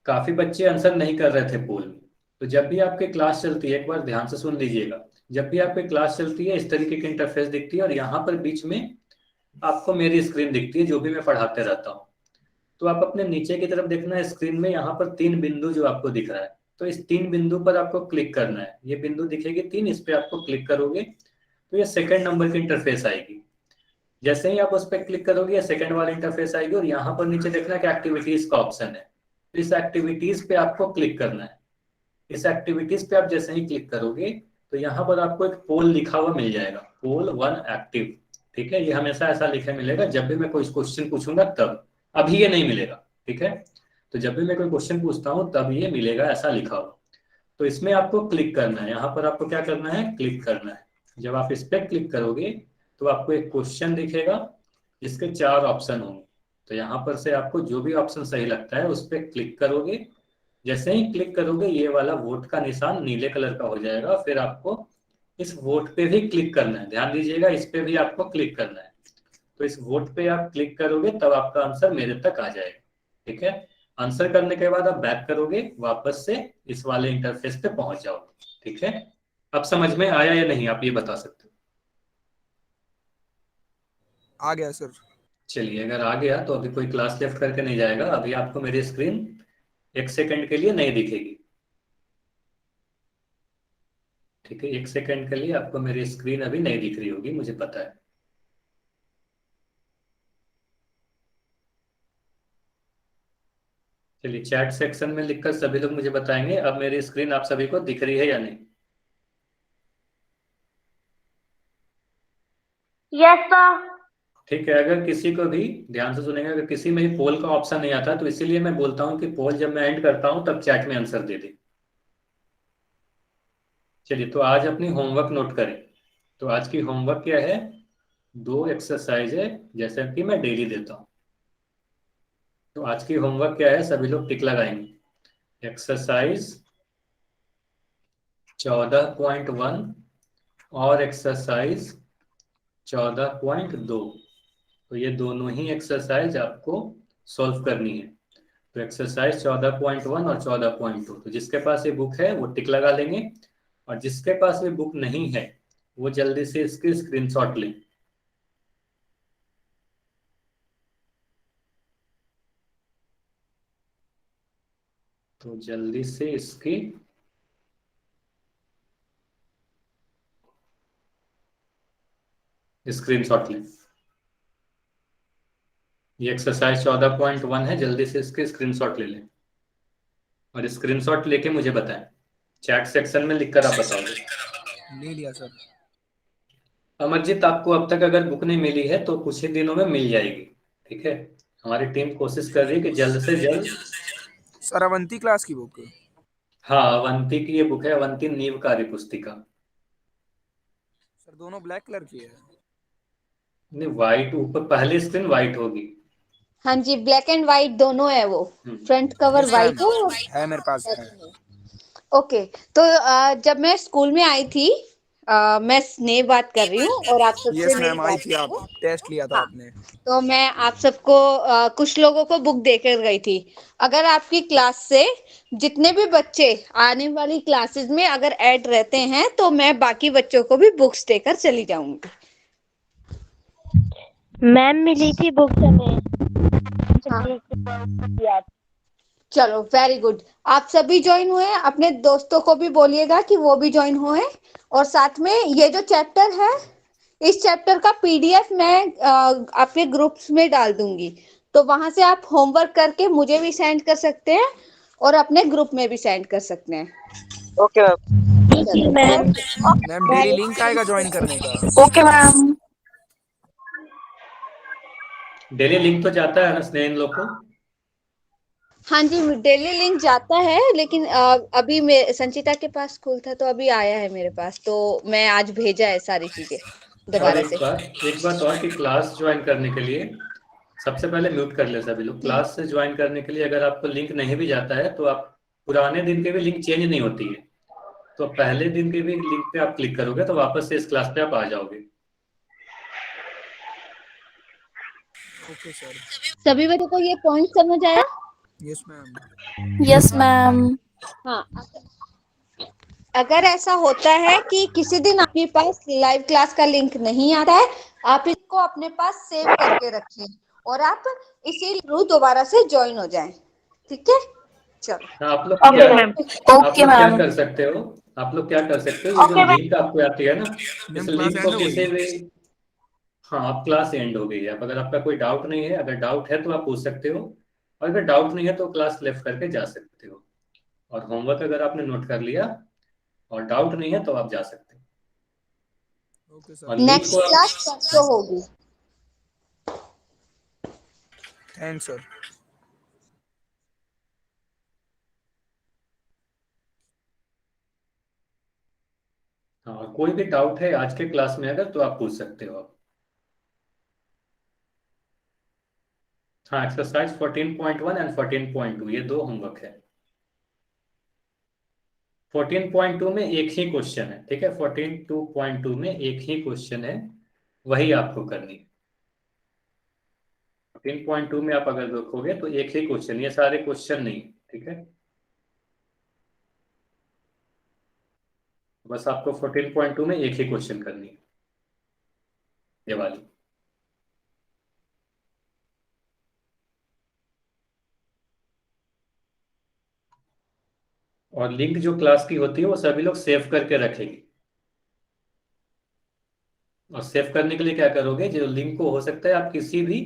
काफी बच्चे आंसर नहीं कर रहे थे पोल में, तो जब भी आपकी क्लास चलती है, एक बार ध्यान से सुन लीजिएगा, जब भी आपकी क्लास चलती है इस तरीके की इंटरफेस दिखती है और यहाँ पर बीच में आपको मेरी स्क्रीन दिखती है जो भी मैं पढ़ाते रहता हूँ। तो आप अपने नीचे की तरफ देखना है स्क्रीन में, यहाँ पर तीन बिंदु जो आपको दिख रहा है, तो इस तीन बिंदु पर आपको क्लिक करना है। ये बिंदु दिखेगी तीन, इस पे आपको क्लिक करोगे तो ये सेकंड नंबर की इंटरफेस आएगी। जैसे ही आप उस पर क्लिक करोगे, सेकंड वाली इंटरफेस आएगी और यहाँ पर नीचे देखना कि एक्टिविटीज का ऑप्शन है। इस एक्टिविटीज पे आपको क्लिक करना है। इस एक्टिविटीज पे आप जैसे ही क्लिक करोगे तो यहाँ पर आपको एक पोल लिखा हुआ मिल जाएगा, पोल 1 एक्टिव। ठीक है, ये हमेशा ऐसा लिखा मिलेगा जब भी मैं कोई क्वेश्चन पूछूंगा तब, अभी ये नहीं मिलेगा। ठीक है, तो जब भी मैं कोई क्वेश्चन पूछता हूँ तब ये मिलेगा ऐसा लिखा हुआ। तो इसमें आपको क्लिक करना है, यहाँ पर आपको क्या करना है, क्लिक करना है। जब आप इस पर क्लिक करोगे तो आपको एक क्वेश्चन दिखेगा जिसके 4 ऑप्शन होंगे, तो यहाँ पर से आपको जो भी ऑप्शन सही लगता है उस पर क्लिक करोगे। जैसे ही क्लिक करोगे ये वाला वोट का निशान नीले कलर का हो जाएगा, फिर आपको इस वोट पे भी क्लिक करना है। ध्यान दीजिएगा, इस पे भी आपको क्लिक करना है। तो इस वोट पे आप क्लिक करोगे तब आपका आंसर मेरे तक आ जाएगा। ठीक है, आंसर करने के बाद आप बैक करोगे, वापस से इस वाले इंटरफेस पे पहुंच जाओगे। ठीक है, अब समझ में आया या नहीं, आप ये बता सकते हो। आ गया सर। चलिए, अगर आ गया तो अभी कोई क्लास लेफ्ट करके नहीं जाएगा, अभी आपको मेरी स्क्रीन 1 सेकंड के लिए नहीं दिखेगी। ठीक है, 1 सेकंड के लिए आपको मेरी स्क्रीन अभी नहीं दिख रही होगी, मुझे पता है। चलिए, चैट सेक्शन में लिखकर सभी लोग मुझे बताएंगे अब मेरी स्क्रीन आप सभी को दिख रही है या नहीं। Yes sir. ठीक है, अगर किसी को भी ध्यान से सुनेंगे, अगर किसी में ही पोल का ऑप्शन नहीं आता तो इसीलिए मैं बोलता हूँ कि पोल जब मैं एंड करता हूँ तब चैट में आंसर दे दे। चलिए, तो आज अपनी होमवर्क नोट करें। तो आज की होमवर्क क्या है, 2 एक्सरसाइज है जैसा कि मैं डेली देता हूँ। तो आज की होमवर्क क्या है, सभी लोग टिक लगाएंगे। एक्सरसाइज 14.1 और एक्सरसाइज 14.2, तो ये दोनों ही एक्सरसाइज आपको सॉल्व करनी है। तो एक्सरसाइज 14.1 और 14.2, तो जिसके पास ये बुक है वो टिक लगा लेंगे, और जिसके पास ये बुक नहीं है वो जल्दी से इसकी स्क्रीनशॉट लें। तो जल्दी से इसकी स्क्रीनशॉट लें। ये एक्सरसाइज 14.1 है, जल्दी से इसके स्क्रीनशॉट ले लें और स्क्रीनशॉट लेके मुझे बताएं। चैट सेक्शन में लिखकर आप बताओगे। ले लिया सर। अमरजीत, आपको अब तक अगर बुक नहीं मिली है तो कुछ ही दिनों में मिल जाएगी। ठीक है, हमारी टीम कोशिश कर रही है कि जल्द से जल्द। सर अवंती क्लास की बुक। हाँ, अवंती की ये बुक है, अवंती नीव कार्य पुस्तिका। सर दोनों ब्लैक कलर की है। नहीं, व्हाइट ऊपर पहली स्क्रीन व्हाइट होगी। हाँ जी, ब्लैक एंड व्हाइट दोनों है वो। Front cover yes white ma'am, है। है मेरे पास है। ओके, तो जब मैं स्कूल में आई थी, मैं स्नेह बात कर रही हूँ और आप सबसे यस मेरी मैम, आई बात थी, आप हुई है। टेस्ट लिया था हाँ, आपने। तो मैं आप सबको कुछ लोगों को बुक देकर गई थी। अगर आपकी क्लास से जितने भी बच्चे आने वाली क्लासेस में अगर ऐड रहते हैं तो मैं बाकी बच्चों को भी बुक्स देकर चली जाऊंगी। मैम मिली थी बुक्स हमें। हाँ, चलो वेरी गुड। आप सभी ज्वाइन हुए, अपने दोस्तों को भी बोलिएगा कि वो भी ज्वाइन हुए। और साथ में ये जो चैप्टर है, इस चैप्टर का पीडीएफ मैं आपके ग्रुप्स में डाल दूंगी, तो वहां से आप होमवर्क करके मुझे भी सेंड कर सकते हैं और अपने ग्रुप में भी सेंड कर सकते हैं। Okay ma'am. Ma'am. Ma'am daily link आएगा ज्वाइन करने का। Okay ma'am. डेली लिंक तो जाता है ना स्नेह इन लोग को। हाँ जी, डेली लिंक जाता है, लेकिन अभी संचिता के पास स्कूल था तो अभी आया है मेरे पास, तो मैं आज भेजा है सारी चीजें और दोबारा से। एक बात और कि क्लास ज्वाइन करने के लिए सबसे पहले म्यूट कर ले सभी लोग। क्लास से ज्वाइन करने के लिए अगर आपको लिंक नहीं भी जाता है तो आप पुराने दिन के भी लिंक चेंज नहीं होती है, तो पहले दिन के भी लिंक पे आप क्लिक करोगे तो वापस से इस क्लास पे आप आ जाओगे। Okay sir. सभी बच्चों को ये पॉइंट समझ आया? Yes ma'am. Yes ma'am. हाँ, अगर ऐसा होता है कि किसी दिन आपके पास लाइव क्लास का लिंक नहीं आता है, आप इसको अपने पास सेव करके रखिए और आप इसी थ्रू दोबारा से ज्वाइन हो जाएं। ठीक है, चलो। हाँ, आप लोग ओके क्या मैम। आप ओके लोग क्या मैम। कर सकते हो, आप लोग क्या कर सकते हो, ये जो लिंक आपको आती है ना, इस मैम क्लास लिंक एंड को हो किसी गई। भी। हाँ, आप क्लास एंड हो गई है। अब अगर आपका कोई डाउट नहीं है, अगर डाउट है तो आप पूछ सकते हो, और अगर डाउट नहीं है तो क्लास लेफ्ट करके जा सकते हो। और होमवर्क अगर आपने नोट कर लिया और डाउट नहीं है तो आप जा सकते हो। ओके और सर। लिंक नेक्स्ट को आप, क्लास परसों होगी। Thanks sir. हाँ, कोई भी डाउट है आज के क्लास में अगर तो आप पूछ सकते हो आप। हाँ, एक्सरसाइज 14.1 एंड 14.2 ये 2 होमवर्क है। 14.2 में एक ही क्वेश्चन है, ठीक है, 14.2 में एक ही क्वेश्चन है, वही आपको करनी है। 14.2 में आप अगर देखोगे तो एक ही क्वेश्चन, ये सारे क्वेश्चन नहीं, ठीक है। बस आपको 14.2 में एक ही क्वेश्चन करनी है, ये वाली। और लिंक जो क्लास की होती है वो सभी लोग सेव करके रखेंगे। और सेव करने के लिए क्या करोगे, जो लिंक को हो सकता है आप किसी भी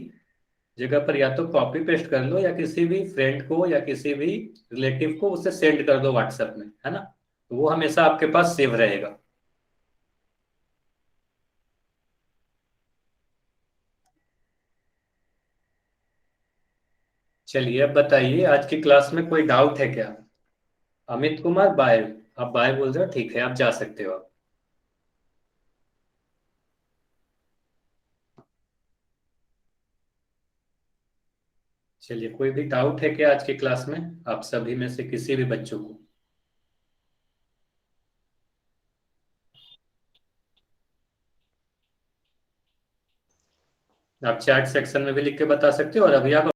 जगह पर या तो कॉपी पेस्ट कर लो, या किसी भी फ्रेंड को या किसी भी रिलेटिव को उसे सेंड कर दो व्हाट्सएप में, है ना। तो वो हमेशा आपके पास सेव रहेगा। चलिए अब बताइए, आज की क्लास में कोई डाउट है क्या? अमित कुमार बाय, आप बाय बोल रहे हो, ठीक है, आप जा सकते हो आप। चलिए, कोई भी डाउट है क्या आज की क्लास में, आप सभी में से किसी भी बच्चों को? आप चैट सेक्शन में भी लिख के बता सकते हो, और अभी आप